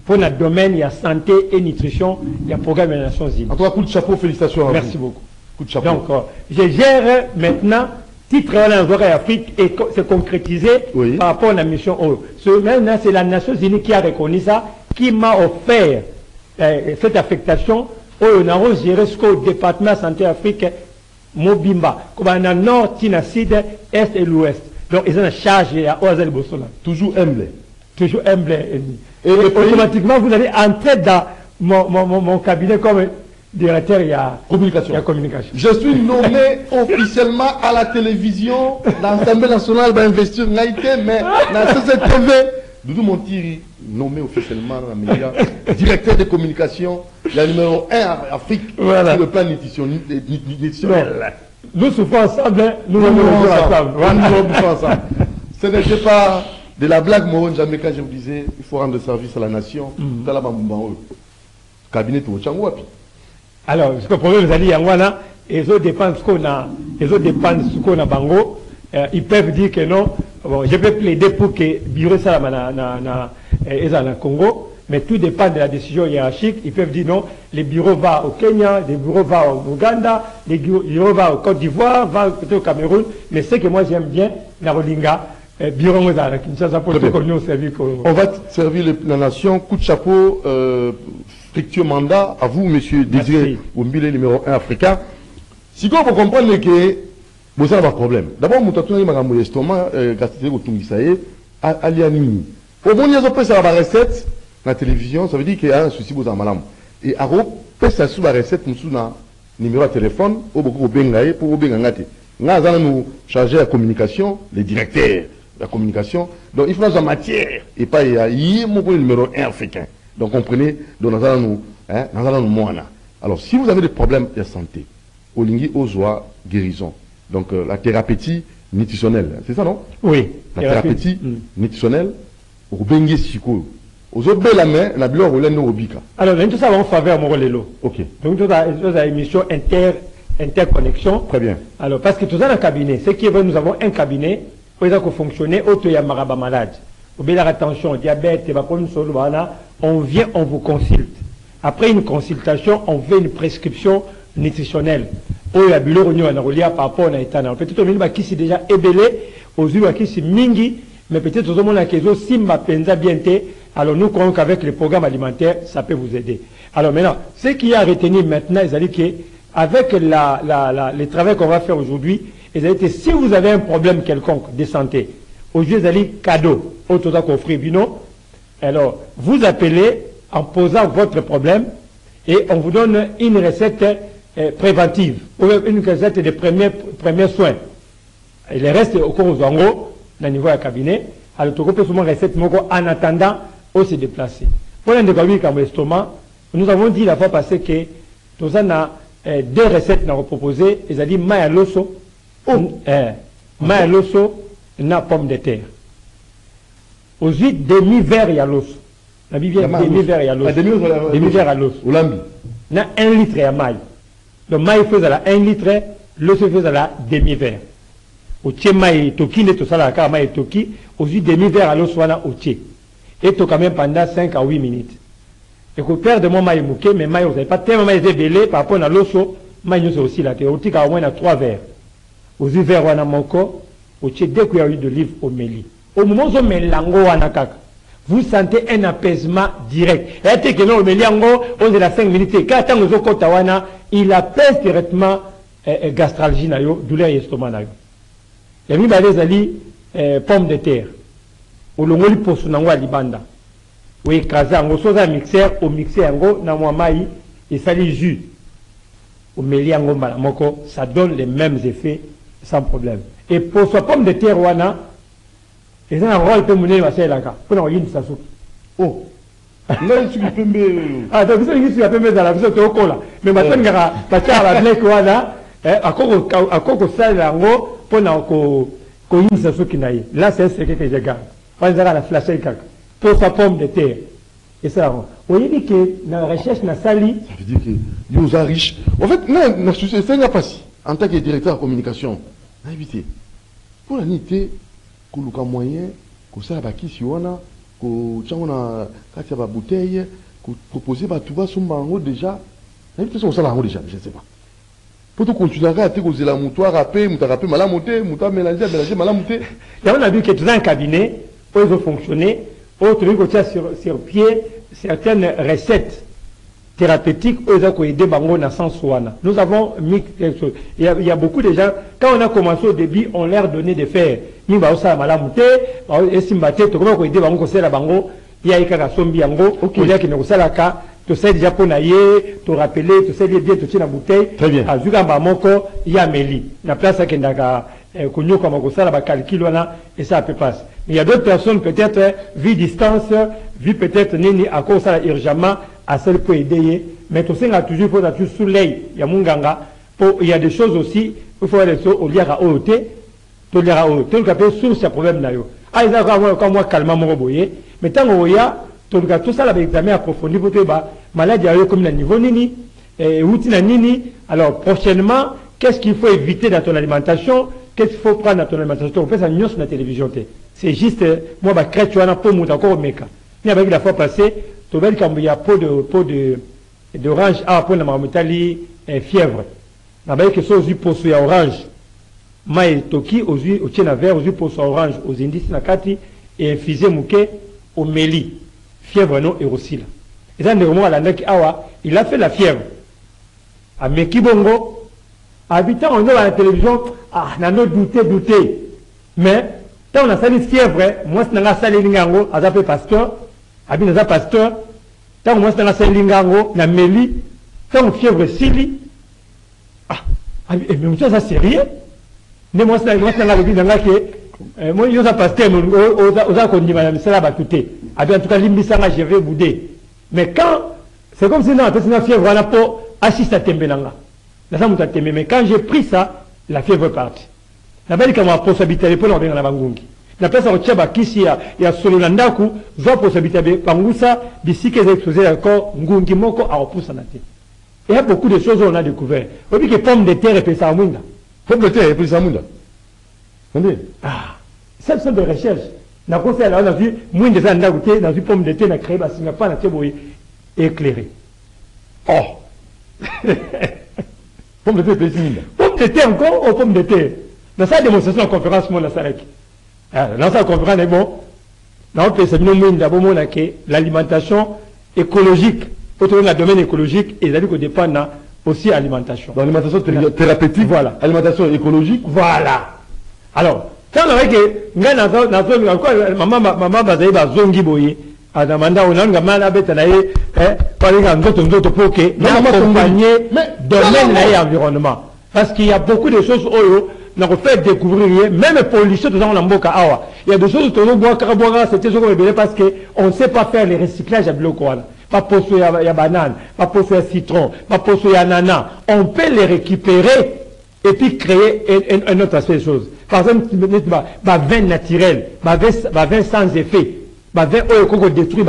Speaker 2: Pour le domaine, il y a santé et nutrition, il y a programme des Nations Unies.
Speaker 1: En tout cas, coup de chapeau, félicitations à
Speaker 2: Merci
Speaker 1: vous.
Speaker 2: beaucoup.
Speaker 1: Coup de chapeau.
Speaker 2: Donc, je gère maintenant titre en Afrique et c'est concrétisé par rapport à la mission OU. Maintenant, c'est la Nations Unies qui a reconnu ça, qui m'a offert cette affectation où on a géré ce qu'au département santé Afrique Mobimba, comme on a nord, Tina, sud, est et l'ouest. Donc, ils ont une charge à Oazel Bossola.
Speaker 1: Toujours humble.
Speaker 2: Toujours humble. Et automatiquement, vous allez entrer dans mon cabinet comme directeur, il y a communication.
Speaker 1: Je suis nommé officiellement à la télévision, l'Assemblée nationale va investir en Haïti, mais dans CCTV, Doudou Montiri, nommé officiellement dans les médias, directeur de communication, le numéro 1 en Afrique,
Speaker 2: voilà.
Speaker 1: Sur le plan nutritionnel.
Speaker 2: Nous souffrons ensemble, nous souffrons
Speaker 1: ensemble. Ce n'était pas de la blague, moi, jamais quand je me disais, il faut rendre service à la nation. Cabinet tout
Speaker 2: alors, ce que le problème, c'est que les autres dépendent de ce qu'on a bango. Ils peuvent dire que non. Bon, je peux plaider pour que le bureau ça na Congo, mais tout dépend de la décision hiérarchique. Ils peuvent dire non, le bureau va au Kenya, le bureau va au Ouganda, le bureau va au Côte d'Ivoire, va au Cameroun. Mais ce que moi j'aime bien, la Rolinga, bureau on va servir
Speaker 1: on va servir la nation. Coup de chapeau. fructueux mandat. À vous, monsieur Désiré Oumbile, numéro 1 africain. Si vous comprenez que vous avez un problème. D'abord, vous avez un estomac, gastrique, aliani. Au moins, il y a une recette dans la télévision, ça veut dire qu'il y a un souci pour madame. Et à ça sur la recette, nous avons un numéro de téléphone, pour vous bengaye, pour vous bengaye. Nous allons charger la communication, les directeurs de la communication. Donc, il faut dans la matière, et pas il y a mon numéro 1 africain. Donc, comprenez, donc nous allons nous, alors, si vous avez des problèmes de santé, au lingi ozoa guérison. Donc la thérapeutie nutritionnelle, c'est ça non?
Speaker 2: Oui.
Speaker 1: La thérapeutie nutritionnelle, au bengue siko. Aux autres la main, la bleu ou l'en obika.
Speaker 2: Alors, nous tout ça va en faveur mon lelo.
Speaker 1: Ok.
Speaker 2: Donc tout ça une émission interconnexion.
Speaker 1: Très bien.
Speaker 2: Alors parce que tout ça dans le cabinet, c'est que nous avons un cabinet où ça peut fonctionner auto ya maraba malade. Au bien la tension, diabète, on vient, on vous consulte. Après une consultation, on fait une prescription nutritionnelle. Au ya bilo on a par rapport à l'état. Peut-être on qui s'est déjà ébélé, aux yeux qui s'est mingi, mais peut-être aux hommes qui sont simba penza bienté. Alors nous croyons qu'avec les programmes alimentaires, ça peut vous aider. Alors maintenant, ce qui a retenu maintenant, c'est qu'avec le travail qu'on va faire aujourd'hui, si vous avez un problème quelconque de santé, aujourd'hui, vous allez cadeau, autour offrir bino. Alors, vous appelez en posant votre problème et on vous donne une recette préventive, ou une recette de premiers soins. Et le reste, au cours en haut, au niveau du cabinet, alors tu peux souvent recette en attendant où se déplacer. Pour l'indécabi comme estomac, nous avons dit la fois passée que nous avons deux recettes à proposer, ils ont dit maïa loso, maïa loso, na pomme de terre. Aussi demi-verre à l'os. La Bible demi-verre à l'os. Demi-verre à l'os. Na 1 litre à maï. Le maï fait à la 1 litre, l'os fait à la demi-verre. Au tché maï toki, ne to sala ka maï toki, aussi demi-verre à l'os wana au tché. Et to quand même pendant 5 à 8 minutes. Et que père de mon maï mouké, mais maï, vous n'avez pas tellement maï débélé par rapport à l'os, maï nous aussi la terre. Au tika au moins 3 verres. Aussi verre wana moko, au tché 2 cuillères d'olive au méli. Au moment où vous sentez un apaisement direct. Et que non, on est à 5 minutes. Quand il apaise directement gastralgie, douleur estomac. Il y a des pommes de terre. Au long de l'eau, libanda. Oui, un mixeur, au mixeur, et ça les jus. Au méliango, ça donne les mêmes effets sans problème. Et pour ce pomme de terre, et ça, un rôle peut mener à faire là-bas. Pour nous, il y a oh. Là, il suis peu ah, donc, il suis peu dans la vision de Okola. Mais maintenant, il y a pas de la blague, voilà. À quoi ça, là, pour nous, qu'on y s'assoit qui n'aille. Là, c'est ce que je garde. On va la flasher quelque. Pour sa pomme de terre. Et ça, vous voyez que dans la recherche, dans la sali. Ça veut dire que nous sommes riches. En fait, non, c'est un pas si. En tant que directeur de communication, invité. Pour la nité, kuluka moyen kosala bakisi wana kotiana kati ya ba bouteille proposer batu basomba yango déjà na biso kosala yango déjà je sais pas poto continuera ate kozela mutu arape mutu arape malamu te mutu amélanger malamu te ya on a vu que tout un cabinet où ils ont fonctionné autre ko tia sur pied certaines recettes thérapeutiques où ils ont aidé bango na sens wana. Nous avons mis quelque chose. Il y a beaucoup de gens, quand on a commencé au début, on leur donnait de faire ni ba osala malamu te et simbate to ko aider bango ko sala bango ya ikaka sombi yango il y a qui ne sala ka to sais déjà pour naie to rappeler to sais bien to tina bouteille azuka ba moko ya meli na place que ndaka konyo comme ko sala ba calcul wana et ça peut passer. Il y a d'autres personnes peut-être vie distance, vie peut-être nini à cause ça urgemment à celle pour aider mais to sais toujours faut toujours sous l'œil ya munganga pour il y a des choses aussi il faut aller au lieu à OT to lera o to ka pe source ya problème na yo aiza ka moi calmement mo boye mais tant oya to ka tout ça la examen approfondi pour te ba maladie ya yo comme na niveau nini et outil na nini alors prochainement qu'est-ce qu'il faut éviter dans ton alimentation qu'est-ce qu'il faut prendre dans ton alimentation on fait ça news na télévision c'est juste moi ba crête wana pour muta ko meka ni avec la fois passée to bel kambu ya pot d'orange à pour na mamitali fièvre na ba que so aussi pour ya orange maï toki aujourd'hui au tien vert aujourd'hui pour son orange aux indices na kati et infusé mouké au méli fièvre non et aussi là Et ça, il a fait la fièvre. À Mekibongo, habitant en à la télévision, n'a douté. Mais, quand on a sali fièvre, moi, c'est dans la salle Lingango, à zappé pasteur, habité pasteur, tant moi, c'est dans la salle Lingango, la méli, tant fièvre sili, mais ça, c'est rien. Mais moi, c'est dans la vie, moi, je suis pasteur, aux accords, ça va tout. En tout cas, l'imbissanga, je vais bouder. Mais quand, c'est comme si on a une fièvre, on a pas assisté à Tembenanga. Mais quand j'ai pris ça, la fièvre est partie. La belle comme la possibilité de prendre la bangungi. La place au Tchaba Kisi, il y a Sololandaku, la possibilité de Pangusa, d'ici qu'ils exposé encore, Ngungi Moko à repousser la tête. Il y a beaucoup de choses qu'on a découvert. Vous voyez que pommes de terre et pesa munda.
Speaker 1: Pommes de terre et pesa munda. Attendez.
Speaker 2: C'est une de recherche. On a vu, moins de gens dans une pomme de terre, on a créé, parce qu'il n'y a pas de éclairé.
Speaker 1: Oh! Pomme de terre et pesa munda.
Speaker 2: Pomme de terre encore ou pomme de terre? Dans sa démonstration en conférence, moi, dans sa conférence, bon, dans l'alimentation écologique, autour de domaine écologique, et ça dit qu'on dépend aussi alimentation.
Speaker 1: Dans l'alimentation thérapeutique,
Speaker 2: voilà.
Speaker 1: Alimentation écologique.
Speaker 2: Voilà. Alors, quand on a dit que maman bazaï bazongi boye, à demanda on a un gamin à bête naïe, par exemple, d'autres poké, accompagner domaine naïe environnement. Parce qu'il y a beaucoup de choses où on fait découvrir, même pour lycée, tout ça, on a mboka awa. Il y a des choses où on boit, c'était ce qu'on veut parce qu'on ne sait pas faire les recyclages à bloc-ouana. Pas pour il y a banane, pas pour il y a citron, pas pour il y a ananas. On peut les récupérer et puis créer un autre aspect de choses. Par exemple, vin naturel, vin sans effet, vin qu'on détruit,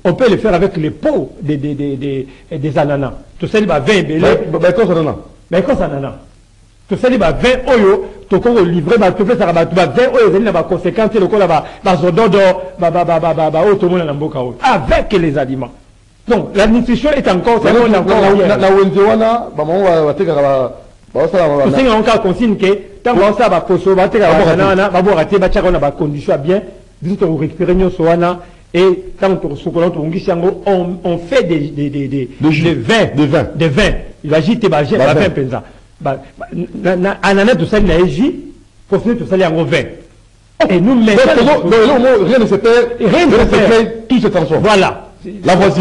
Speaker 2: on peut le faire avec les peaux des ananas. Tout ça, vin belé. Mais quand ça ananas. Tout ça, vin oyo, tout qu'on livrer, tout fait ça, vin oyo, il y a conséquences, le coup là, zododo, tout le monde en boka avec les aliments. Donc, la nutrition est encore, c'est encore.
Speaker 1: La Wenzewana, maman va te faire
Speaker 2: tout ça, on a consigne que, tant qu'on ça va poser, va te faire va condition bien, on récupère nos soana, et tant on fait des vins. Il va agiter, il va faire pensa. Ananas, tout ça, il a agi, pour finir tout ça, il y a un vin. Et nous, maintenant.
Speaker 1: Rien ne se perd, tout se transforme.
Speaker 2: Voilà.
Speaker 1: La voici.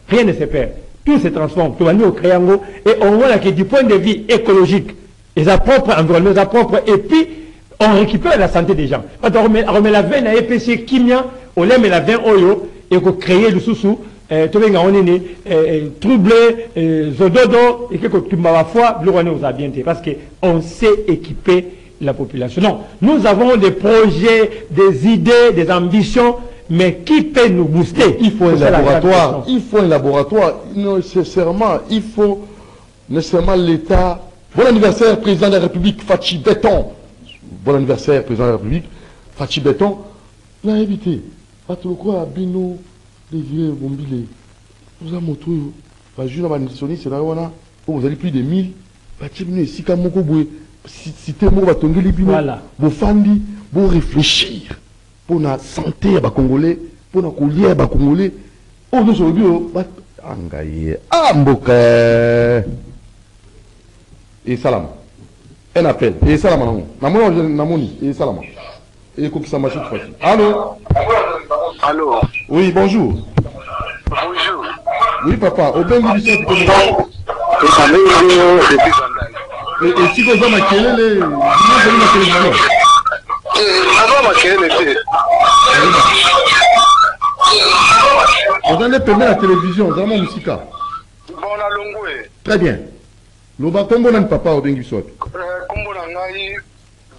Speaker 2: Rien ne se perd. Tout se transforme. Tout va nous créer et on voit que du point de vue écologique, et sa propre environnement, sa propre, et puis on récupère la santé des gens. Quand on remet la veine à épaissir kimia, on met la veine oyo, et on crée le sous-sous, troublé, zododo, et que tu m'as foi, nous a bien été, parce qu'on sait équiper la population. Non, nous avons des projets, des idées, des ambitions, mais qui peut nous booster?
Speaker 1: Il faut un laboratoire. Il faut un laboratoire. Nécessairement, il faut nécessairement l'État. Bon anniversaire, président de la République, Fachi Béton. Bon anniversaire, président de la République, Fachi Béton. L'a invité. Patrouille, Bino, les vieux, Bombile. Vous avez montré. Vous avez plus de 1000. Fachi Bino, si Kamoko Boué. Si t'es mort, vous fandi, vous réfléchir pour la santé des Congolais, pour la collière des Congolais. On nous a dit, Amboka. Et salam. Un appel. Et salam. Namoni. Et salam. Et Kokisama cette fois. Allô?
Speaker 3: Allô?
Speaker 1: Oui, bonjour.
Speaker 3: Bonjour.
Speaker 1: Oui, papa. Au Bengi du Centre. Et si vous avez ma kelele, vous avez ma télévision.
Speaker 3: Avant ma kelele,
Speaker 1: vous allez permettre la télévision, vous avez ma musique.
Speaker 3: Bon, la longue.
Speaker 1: Très bien. Nous va comment on papa au Bengi soit.
Speaker 3: Comment on a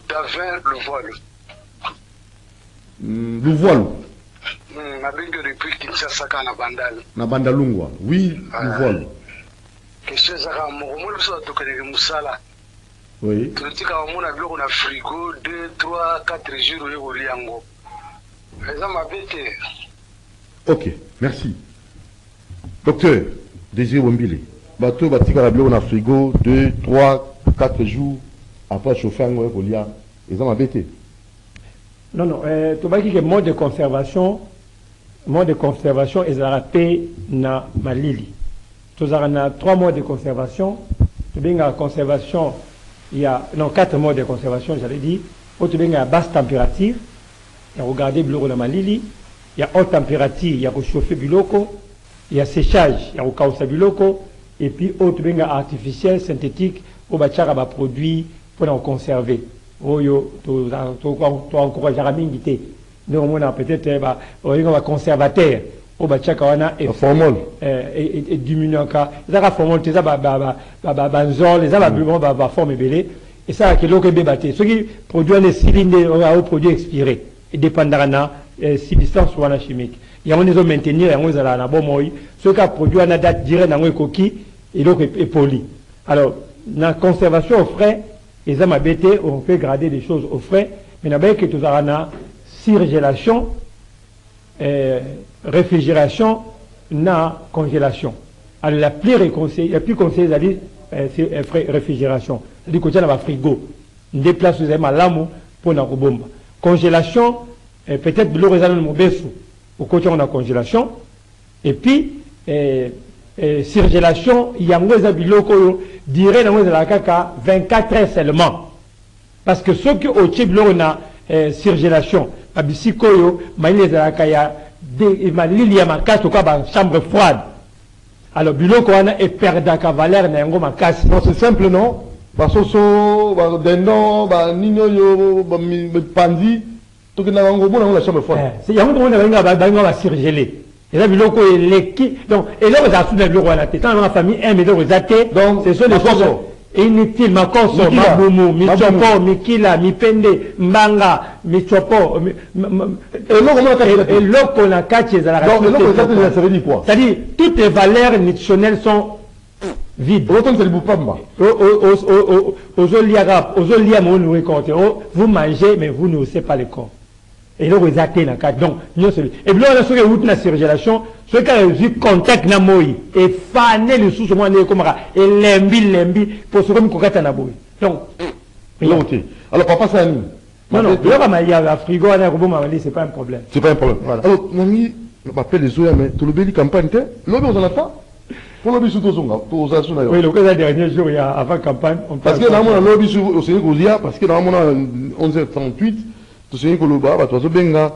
Speaker 3: Davin le voile.
Speaker 1: Le voile.
Speaker 3: Na bengi depuis Kinshasa na Bandal.
Speaker 1: Na Bandalungwa. Oui, le voile.
Speaker 3: Question ça ka mo mo so to kene musala.
Speaker 1: Oui.
Speaker 3: Tu as un frigo 2, 3, 4 jours au liango.
Speaker 1: Ok, merci. Docteur Désiré Wombile, bateau bâti à un frigo 2, 3, 4 jours après chauffer au liang. Ils ont embêté.
Speaker 2: Non, non, tu vois qu'il y a mode de conservation. mois de conservation et ça paix na malili. Tous a 3 mois de conservation. Tu bien la conservation, il y a 4 mois de conservation, j'allais dire. Tu bien à basse température, il y a regardé biloko na malili. Il y a haute température, il y a chauffer biloko. Il y a séchage, il y a au biloko. Et puis autre bien artificiel, synthétique, au bachara ba produit pour en conserver. Oyo, tu encourages à mingi. Nous on a peut-être un conservateur. Au bachaka wana et
Speaker 1: formol
Speaker 2: et diminuer encore. Ça va formol, ça va banzol, les va former belé. Et ça que l'autre bébaté. Ce qui produit un cylindre au produit expiré. Et dépendra na substance wana chimique. Il y a des maintenir et on les a la bon moi. Ce qui a produit une date direct dans un coquille et l'autre est poli. Alors, dans la conservation au frais, les hommes habités, on peut garder des choses au frais, mais dans que tout ça na surgélation, réfrigération, na congélation. Alors la plus conseillée, c'est réfrigération. C'est-à-dire que tu as un frigo, on déplace les hommes à l'amour pour la bombe. Congélation, peut-être le résultat de mon baissou. Au côté on a congélation et puis surgélation il y a moins biloko dirait dans la caca 24 heures seulement parce que ceux qui au type on a surgélation abisikoyo maïle de la kaya de malili ya makasi quoi ba chambre froide alors biloko wana et perdre ka valeur na ngo makasi
Speaker 1: non c'est simple non basoso ba dendo ba ninyo yo ba pandi tout na ngo bona la chambre froide
Speaker 2: c'est yango on va surgeler et là biloko eleki donc et là on a sous le bureau à la tête dans la famille un mais donc donc ce sont des choses inutiles makoso mabumu michopo mikila mipende mbanga michopo et loko na kati za la
Speaker 1: donc loko ça veut dire quoi
Speaker 2: c'est-à-dire toutes les valeurs nutritionnelles sont vide. Vous mangez, mais vous n'osez pas le corps. Et là, vous actez la carte. Donc, et bien, on a eu la surgélation, ce qui a eu contact na moi, et fané le sous moi, et lembi, pour ce qu'on a na boy. Donc,
Speaker 1: alors, papa, c'est un ami.
Speaker 2: Non, il y a un frigo, c'est pas un problème.
Speaker 1: C'est pas un problème. Voilà. Alors, Nami, on appelle les oeufs, mais tout le béli campagne, l'homme, on en a pas. Pour le bisu tozonga tozasuna yo
Speaker 2: oui le cas dernier jour il y a avant campagne
Speaker 1: parce que dans mon lobby sur au Sénégal Gozia parce que dans mon 11h38 to Sénégal Koloba ba tozo benga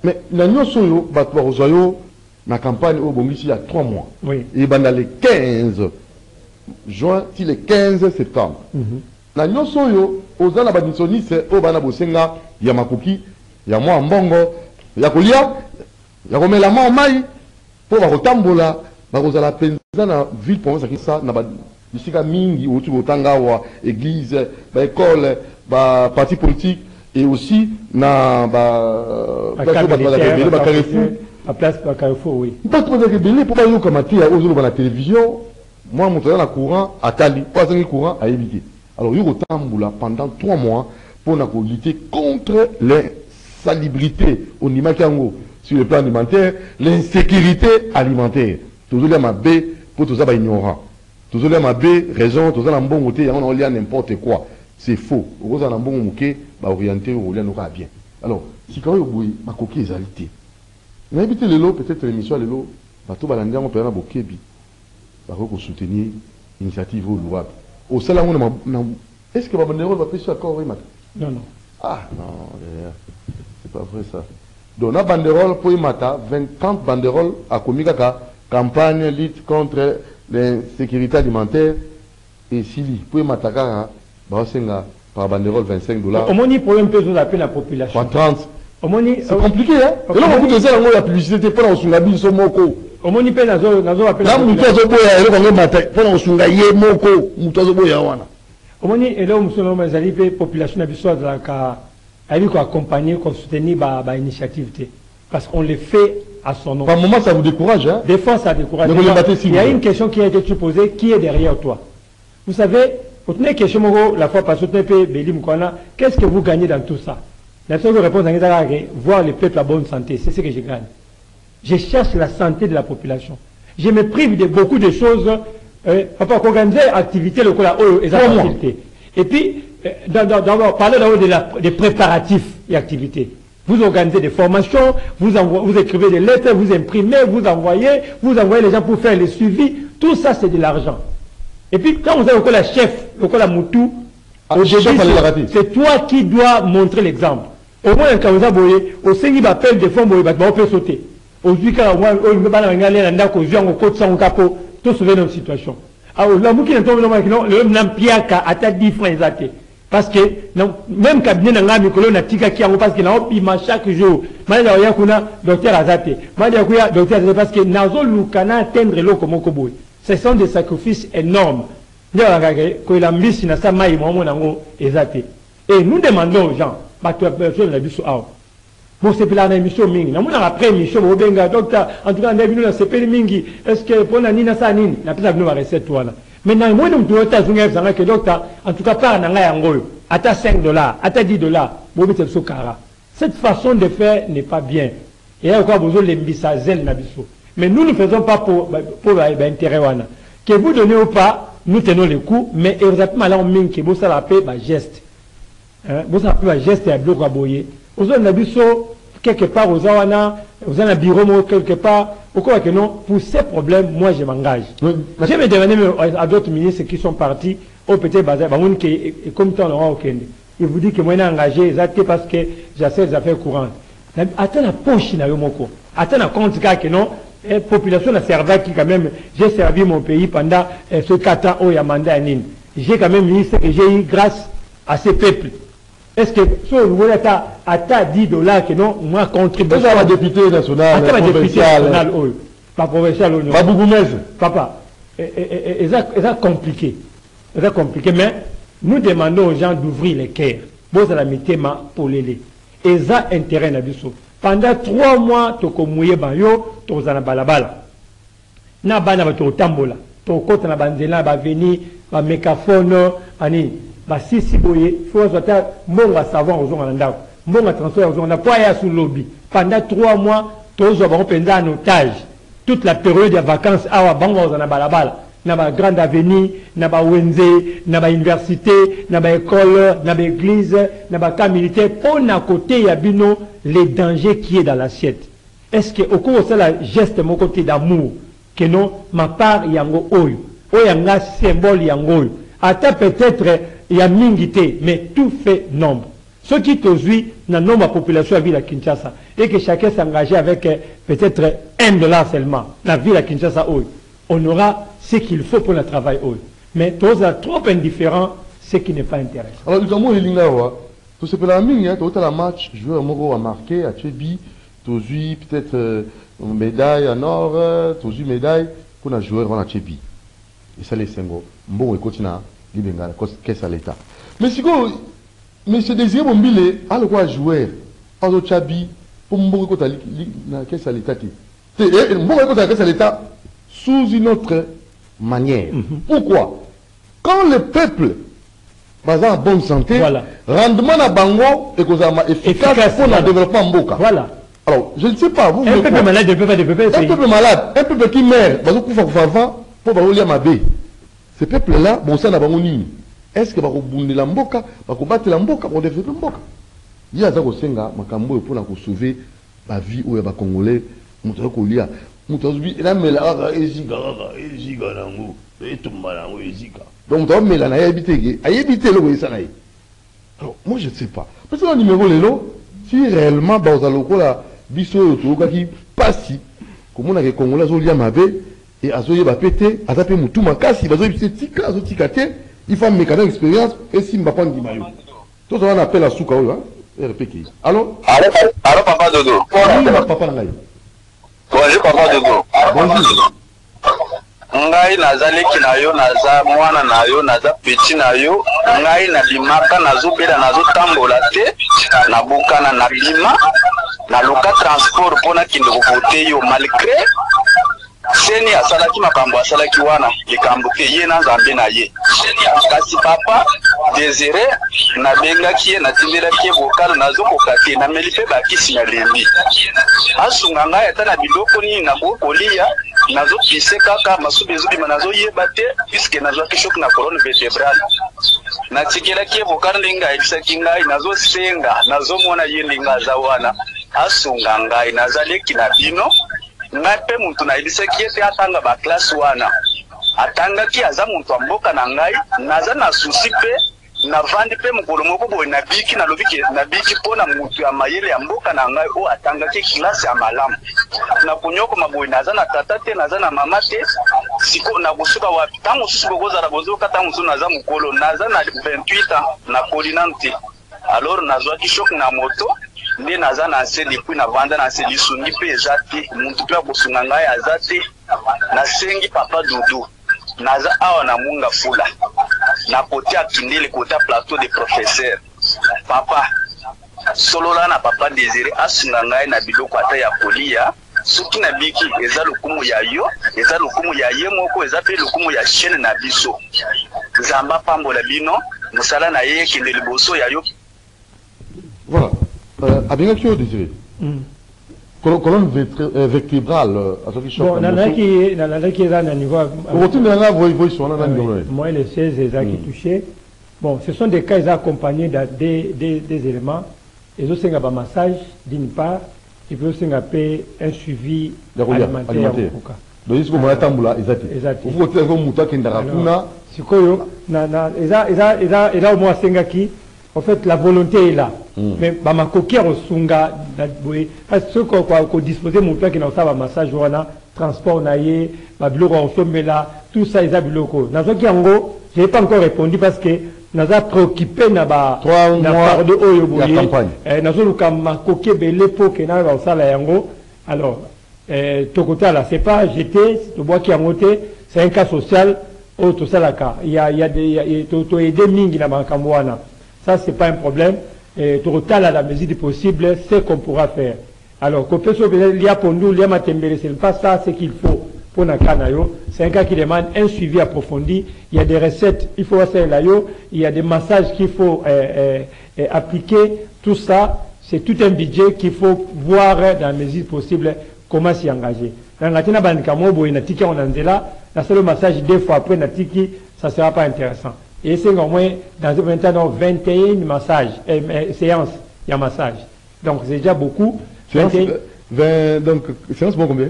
Speaker 1: mais la nyoso yo ba to rosayo na campagne au Bongisi il y a 3 mois
Speaker 2: oui
Speaker 1: et ben dans les 15 juin till le 15 septembre na nyoso yo ozala ba nisonise o bana bosenga ya makoki ya mwa mbongo ya kolia ya komela mai po ba kotambola bakozala penza na ville province ça na ba bisika mingi otu botanga wa église ba école ba parti politique et aussi na ba
Speaker 2: Carrefour à place ba Carrefour oui
Speaker 1: pas trop de rebelle pour ba yo kamati ya ozolo ba la télévision moi mon na courant atali pas un courant à éviter alors yo kotambola pendant 3 mois pour na lutter contre l'insalubrité au Nimakango sur le plan alimentaire l'insécurité alimentaire toujours les mabé pour tout ça ba ignorant toujours les mabé raison tout ça na mbongo te on lia n'importe quoi c'est faux au ça na mbongo muke ba orienté au lia noka bien alors si quand yo boui makoki ezalité na habité le lot peut-être l'émission le lot ba to balandi on peut na bokebi ba ko soutenir initiative au louable au sala on est-ce que ba banderole va pêcher encore oui matin
Speaker 2: non
Speaker 1: ah non c'est pas vrai ça donc na banderole pour mata 30 banderoles à komika campagne lutte contre l'insécurité alimentaire et Sili pour matakara basenga par banderole $25
Speaker 2: au moins pour un peu de la peine la population
Speaker 1: par 30
Speaker 2: au moins
Speaker 1: c'est compliqué hein et là on peut dire la publicité pour on sunga biso moko
Speaker 2: au moins pe nazo appel
Speaker 1: la mutu azoboya ele ko ngomata pour on sunga ye moko mutu azoboya wana
Speaker 2: au moins et là musono mazali pe population na biso de la ka ali ko accompagner ko soutenir ba initiative parce qu'on le fait à son nom.
Speaker 1: Par moment, ça vous décourage, hein?
Speaker 2: Des fois, ça décourage. Il y a une question qui a été posée, qui est derrière toi? Vous savez, vous tenez question, la fois passée, qu'est-ce que vous gagnez dans tout ça? La seule réponse, c'est voir le peuple à bonne santé. C'est ce que je gagne. Je cherche la santé de la population. Je me prive de beaucoup de choses, pour organiser activité locale, et puis, parler des préparatifs et activités. Vous organisez des formations, vous écrivez des lettres, vous imprimez, vous envoyez les gens pour faire les suivis. Tout ça, c'est de l'argent. Et puis, quand vous avez encore la chef, encore la moutou, c'est toi qui dois montrer l'exemple. Au moins, quand vous avez au Seigneur, il appelle des fonds, il peut sauter. Aujourd'hui, quand on va aller dans la côte sans capot, tout se fait dans une situation. Alors, la mouki n'est pas le même piaka à ta 10 francs exactés. Parce que, même cabinet n'a pas mis que tika qui a parce qu'il a un chaque jour. Maya yakuna, docteur Azate. Maya yakuya, docteur Azate, parce que nazo lukana atteindre l'eau comme Okoboy. Ce sont des sacrifices énormes. Et nous demandons aux gens, bon, c'est pour la mission mingi. Nous avons après mission, docteur, en tout cas, c'est pas mingi. Est-ce que pour la nina sa nini, n'a pas de recette toi là. Maintenant, moi, nous devons que docteur, en tout cas, pas en angoyo, à ta $5, à ta $10, cette façon de faire n'est pas bien. Et il y a encore besoin de l'embissazel nabiso. Mais nous ne faisons pas pour intérêt. Que vous donnez ou pas, nous tenons les coups, mais exactement là, on mine que vous savez la geste. Vous savez la geste et à bloc à boyer. Vous avez nabiso, quelque part, vous avez un bureau quelque part. Pourquoi que non? Pour ces problèmes, moi je m'engage. J'ai me demandé à d'autres ministres qui sont partis au petit bazar, comme tant Laurent Okende. Il vous dit que moi j'ai engagé, parce que j'essaie des affaires courantes. Attends la poche, attends la compte que non, population n'a servi qui quand même, j'ai servi mon pays pendant ce 4 ans au Yamanda Anin. J'ai quand même ministre que j'ai eu grâce à ces peuples. Est-ce que si vous voulez à $10 que non, moi contribution.
Speaker 1: Vous avez député national, provincial,
Speaker 2: pas provincial,
Speaker 1: pas beaucoup mais.
Speaker 2: Papa, c'est compliqué. C'est compliqué, mais nous demandons aux gens d'ouvrir les cœurs. Vous avez la mitema pour les. Et ça intérêt nabiso. Pendant 3 mois, tu as mouillé banyo, tu as balabala. Na bana ba to tambola. To kota na banzela ba veni, ba mégaphone, ani. Bah si boye, faut soit monga savant aux gens en andao, monga transfert aux gens, on a pas ya sous lobby. Pendant 3 mois, tous ont pensé en otage. Toute la période des vacances, awa bango aux balabala. Na ba grande avenue, na ba wenze, na ba université, na ba école, na ba église, na ba camp militaire. On a côté yabino les dangers qui est dans l'assiette. Est-ce que au cours de ça geste mon côté d'amour, que non ma part yango oyo, oyanga symbole yango. Ata peut-être il y a mingité, mais tout fait nombre. Ce qui te suit, dans le nombre de population à la ville à Kinshasa, et que chacun s'engage avec peut-être $1 seulement, la ville à Kinshasa, on aura ce qu'il faut pour le travail. Mais tous sont trop indifférents, ce qui n'est pas intéressant.
Speaker 1: Alors, nous avons tout ce que la mine, tu as la match, joueur Moro a marqué, à Tchebi, tu as eu peut-être une médaille en or, tu as eu une médaille pour un joueur à Tchebi. Et ça, les 5 ans. Bon, écoute, qu'est-ce à l'état. Mais si vous, mais c'est désiré mon billet, à le quoi joueur, pas au Tchabi, pour mon écoute, qu'est-ce à l'état. Bon, écoute, qu'est-ce à l'état, sous une autre manière. Pourquoi? Quand le peuple est en bonne santé, voilà. Rendement à Bango est efficace pour le développement Mboka.
Speaker 2: Voilà.
Speaker 1: Alors, je ne sais pas, vous.
Speaker 2: Un peuple malade, un
Speaker 1: peuple malade, un peuple qui meurt, pour Baoulia Mabé. Ce peuple-là, bon, ça n'a pas de est-ce que va rebondir la mboka, va combattre la mboka, va développer la mboka? Il y a des gens qui pour sauver la vie où il y a des Congolais, il y a donc, moi je ne sais pas. Parce que le numéro est là, si réellement, qui passe, comme on a des Congolais, et azoye va péter, à taper mon tout makasi, va zoye tika, azo tikate, il faut me connaître expérience, et si m'a pas dit maillot. Tout ça on appelle la souka, hein, RPK. Allô?
Speaker 4: Allô, papa Dodo.
Speaker 1: Oui, papa Nangaï.
Speaker 4: Bonjour, papa Dodo.
Speaker 1: Bonjour.
Speaker 4: Ngai nazaleki na yo naza mwana na yo naza petit na yo ngai na limaka nazobela nazotambola te nabukana na bima na luka transport pona kinde kovote yo malgré seni asalaki makambo asalaki wana likambo te ye na nzambe na ye kasi papa Désiré nabengaki ye natindelaki ye bokalo nazokoka te nameli mpe bakisi na lembi asunga ngai ata na biloko nini nakokolia nazopise kaka masubi ezobima nazoyeba te puisque nazwaki shoki na colonne vertébrale natikelaki evokana ndenge ayebisaki ngai nazosenga nazomona ye ndenge aza wana asunga ngai nazaleki na bino ngai mpe mutu nayebisaki ete atanga baklase wana atangaki aza mutu ya mboka na ngai naza na susi mpe navandi mpe mokolo moko boye nabiki nabiki mpona mutu ya mayele ya mboka na ngai oyo atangaki klase ya malamu na kunyokoma boye naza na tata te naza na mama te siko nakosuka wapi ntango mosusu bokozala bozoka ntango mosusu naza mokolo naza na 28 ans nakoli nanu te alors nazwaki shok na moto nde naza na nse depuis navanda na nse lisungi mpe eza te mutu mpe akosunga ngai aza te nasengi papa dudu naza awa na munga fula na kote ya kindele kote ya plateau de professeur papa solola na papa Désiré asunga ngai na biloko ata ya kolia soki na biki eza lokumu ya yo eza lokumu ya ye moko eza pe lokumu ya chaîne na biso nzamba pambola bino musala na ye ekende liboso ya yo.
Speaker 1: Voilà. Abengaki oyo Désiré colonne vertébrale azoki choc
Speaker 2: bon nalandaki eza na niveau
Speaker 1: okotindelanga voice wana na ndolo
Speaker 2: moi les 16 eza qui touché. Bon, ce sont des cas accompagnés des éléments et aussi un massage d'une part et puis aussi un suivi alimentaire.
Speaker 1: Donc il faut que tambula exact. Vous voulez que muta kendara kuna
Speaker 2: sikoyo na eza au moins sengaki en fait la volonté est là. Mais ba makokia osunga na boye parce que ko disposer muta ki na osaba massage wana transport na ye ba biloko osombela tout ça eza biloko. Na zoki yango, j'ai pas encore répondu parce que naza préoccupé na ba na part de oyo boye nazo lukama koke belé pour que na ba osala yango. Alors tokota là c'est pas jeter to bois qui a monté, c'est un cas social au to salaka il y a des to aider mingi na makambo wana. Ça c'est pas un problème et tokota là la mesure du possible c'est qu'on pourra faire. Alors kopé so il y a pondu il y a matembele c'est pas ça c'est qu'il faut pour Nakanayo. C'est un cas qui demande un suivi approfondi. Il y a des recettes, il faut faire là, il y a des massages qu'il faut appliquer. Tout ça, c'est tout un budget qu'il faut voir dans la mesure possible comment s'y engager. Dans la tina bandikamo, natiki on là, la seule massage 2 fois après natiki, ça sera pas intéressant. Et c'est au moins dans maintenant 21 massages, séances, il y a massage. Donc c'est déjà beaucoup.
Speaker 1: Donc séance bon combien?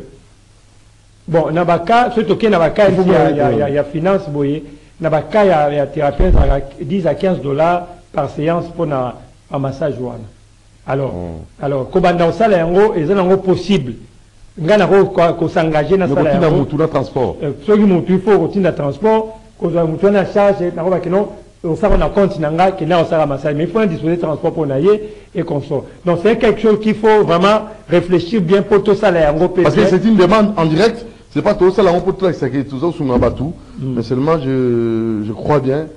Speaker 2: Bon, nabaka, surtout que nabaka, il y a finance, boye, nabaka, il y a thérapeute, 10 à 15 $ par séance pour un massage one. Alors, comme dans ça, c'est possible. Ngana ko s'engager dans ça.
Speaker 1: Le transport.
Speaker 2: Ceux qui il faut routine de transport, qu'on doit mutu na charge, na roba kino, on s'en a compte nanga, qui n'a pas massage, mais il faut un dispositif de transport pour nailler et qu'on sort. Donc c'est quelque chose qu'il faut vraiment réfléchir bien pour tout ça,
Speaker 1: parce que c'est une demande en direct. C'est pas tout ça, là, on peut tout ça, tout ça, sur Nabatou, mais seulement, je crois bien,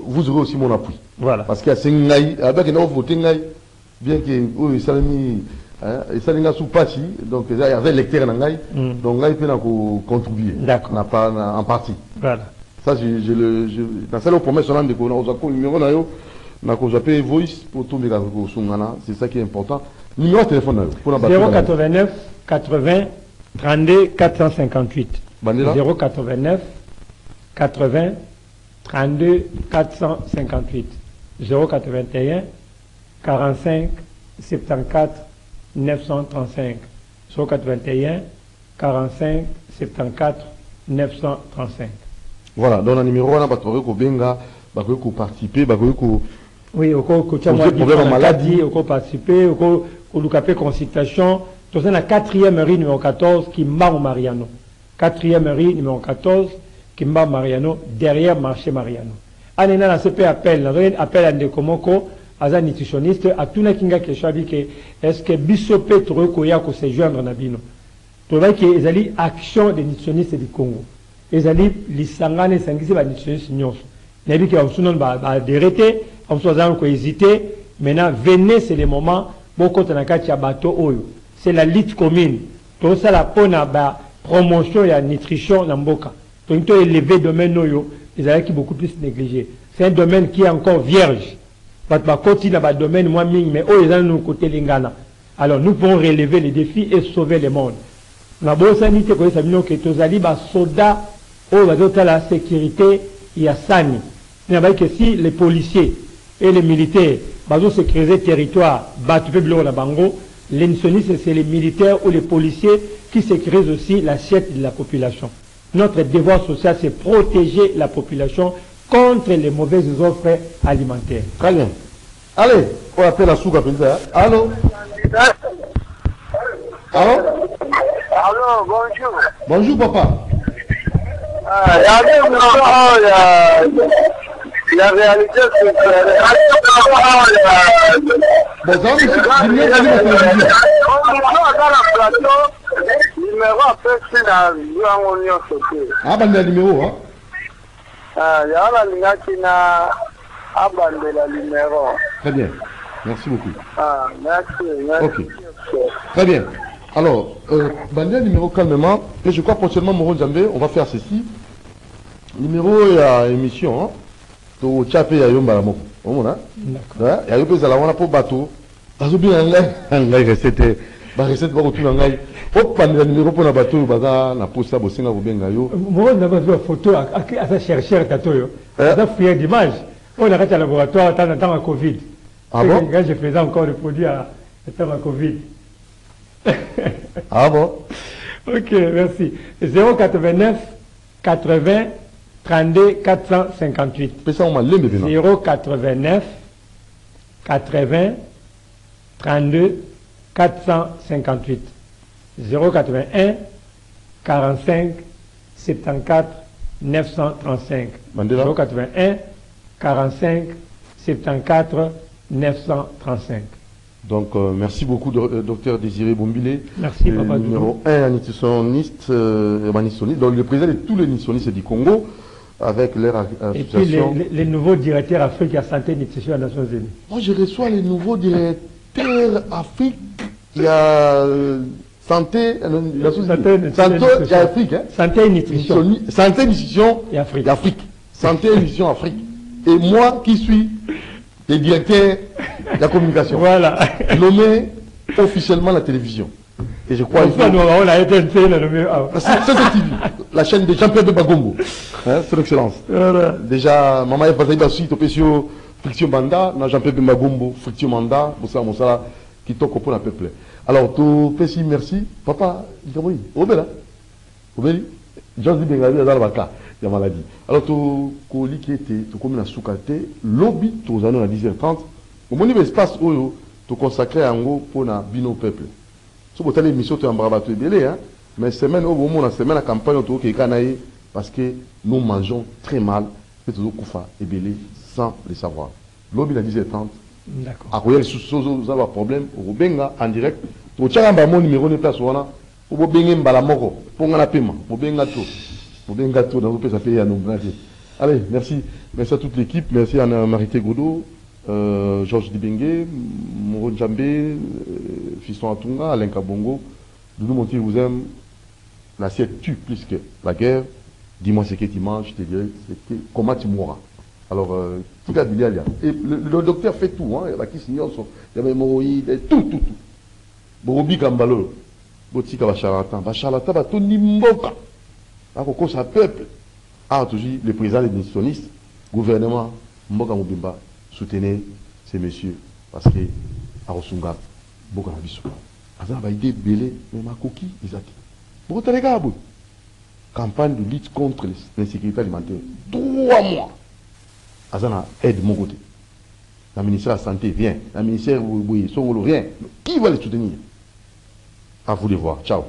Speaker 1: vous aurez aussi mon appui.
Speaker 2: Voilà.
Speaker 1: Parce qu'il y a Sengaï, avec un autre voté, bien que, oui, ça mis, et ça n'a sous parti, donc, il y avait lecteur en Ngaï, donc là, il peut contribuer.
Speaker 2: D'accord.
Speaker 1: En partie.
Speaker 2: Voilà.
Speaker 1: Ça, dans celle-là, promesse, on a des numéro, on a appelé voice pour tout le monde, c'est ça qui est important. Numéro de téléphone,
Speaker 2: 089 80 32 458. 089 80 32 458. 081 45 74 935. 081 45 74 935.
Speaker 1: Voilà, dans le numéro, on a participer,
Speaker 2: oui, au maladie, au participer, au consultation. C'est la 4e rue numéro 14 qui m'a au Mariano. 4e rue numéro 14 qui m'a au Mariano, derrière marché Mariano. Anena na CP appel à Ndekomoko, à un nutritionniste, à tout le monde qui a dit que est-ce que Bissopé Trokoya ko se joindre na bino. Tu vois que les actions des nutritionnistes du Congo. Les ali lisangane sangisi ba nutritionnistes nyos. Nabi que on sonon ba dérété, on soit ko hésiter. Maintenant venez c'est le moment beaucoup na kati ya bateau oyo. C'est la lutte commune. Tout ça la pona ba promotion et la nutrition dans Mboka. Donc tout élevé domaine noyo, les gens qui beaucoup plus négligé. C'est un domaine qui est encore vierge. Ba continue ba domaine moins ming mais oh les gens nous côté lingana. Alors nous pouvons relever les défis et sauver le monde. La bonne sanité que ça que tous ali ba soda oh ba la sécurité il y a sani. Il y a que si les policiers et les militaires vont sécuriser le territoire, l'initialisme, c'est les militaires ou les policiers qui sécurisent aussi l'assiette de la population. Notre devoir social, c'est protéger la population contre les mauvaises offres alimentaires.
Speaker 1: Très bien. Allez, on appelle la souka. Allô? Allô?
Speaker 3: Allô, bonjour.
Speaker 1: Bonjour, papa.
Speaker 3: La réalité, c'est que numéro après c'est la
Speaker 1: ah, ben le numéro, hein?
Speaker 3: il y a la ligne na abandonné le numéro.
Speaker 1: Très bien. Merci beaucoup.
Speaker 3: Merci.
Speaker 1: Ok. Très bien. Alors, le numéro calmement. Et je crois prochainement, Moro Djambé, on va faire ceci. Numéro et émission, hein? To chape ya yomba la moko. Omona? D'accord. Ya yope za la wana po bateau. Azobi ngai recette. Ba recette ba ko tuna ngai. Hop pandela numéro pour na bateau baza na posta bosinga ko benga yo.
Speaker 2: Moi on a besoin de photo à sa chercheur tatoyo. Ça fait d'image. On a raté le laboratoire tant à Covid.
Speaker 1: Ah bon?
Speaker 2: Quand je faisais encore le produit à temps à Covid.
Speaker 1: Ah bon?
Speaker 2: Ok, merci. 089 80 32 458. 089 80 32 458. 081 45 74 935. 081 45 74 935.
Speaker 1: Donc, merci beaucoup, docteur Désiré Bombile.
Speaker 2: Merci, papa.
Speaker 1: Numéro 1 nutritionniste, donc le président de tous les nutritionnistes du Congo, avec leur association.
Speaker 2: Et puis les nouveaux directeurs Afrique à santé et nutrition des Nations Unies.
Speaker 1: Moi, je reçois les nouveaux directeurs Afrique. Il y a santé, santé Afrique. Hein?
Speaker 2: Santé et nutrition.
Speaker 1: Santé, nutrition
Speaker 2: et Afrique.
Speaker 1: Santé et nutrition Afrique. Et moi qui suis le directeur de la communication.
Speaker 2: Voilà.
Speaker 1: Nommé officiellement la télévision. Et je crois
Speaker 2: que on a été
Speaker 1: c'est la chaîne de Jean-Pierre de Bagombo. Hein, son excellence. Voilà. Déjà, maman est passée par suite au PCO Friction Banda, Jean-Pierre de Bagombo, Friction Manda, Moussa, qui toque pour le peuple. Alors, tout PC, merci. Papa, il Obéla. Obéli. John dit Bengali dans le Baka. Il y a maladie. Alors, tout colis qui était, tout comme la soukate, lobby, tout à 10h30. Au moment où l'espace où tu consacré en gros pour na bino peuple. Si vous avez l'émission, tu as un bravato belé, hein. Mais semaine au moment la semaine la campagne autour qui est parce que nous mangeons très mal, et toujours koufa et belé sans le savoir. Lobby à 10h30.
Speaker 2: D'accord.
Speaker 1: À quoi vous avez un problème, au benga en direct. Tu as un mon numéro de place ou au benga mbalamoko pour un paiement, au benga tout. Au benga tout dans le pays ça paye à nous. Allez, merci. Merci à toute l'équipe, merci à Marité Godot. Georges Dibengue, Moro Djambé, Fiston Atunga, Alain Kabongo, Doudou Monti vous aime, l'assiette tue plus que la guerre. Dis-moi ce que tu manges, je te dirai comment tu mourras. Alors, tout cas, il y a. Et le docteur fait tout, hein. Il y a qui signore, il y a hémorroïdes, tout. Borobi Kambalo, Botika Bacharatan, tout nimboka. Alors, qu'on ça peuple. Ah, toujours, le président des nutritionnistes, gouvernement, Mboka Mobimba. Soutenez ces messieurs parce que à Rosunga, beaucoup d'habits. Azana va idée belé, mais ma coquille, ils ont dit. Beaucoup de gars, campagne de lutte contre l'insécurité alimentaire. 3 mois. Azana aide mon côté. La ministère de la Santé vient. La ministère, oui, son vient. Qui va les soutenir? À vous de voir. Ciao.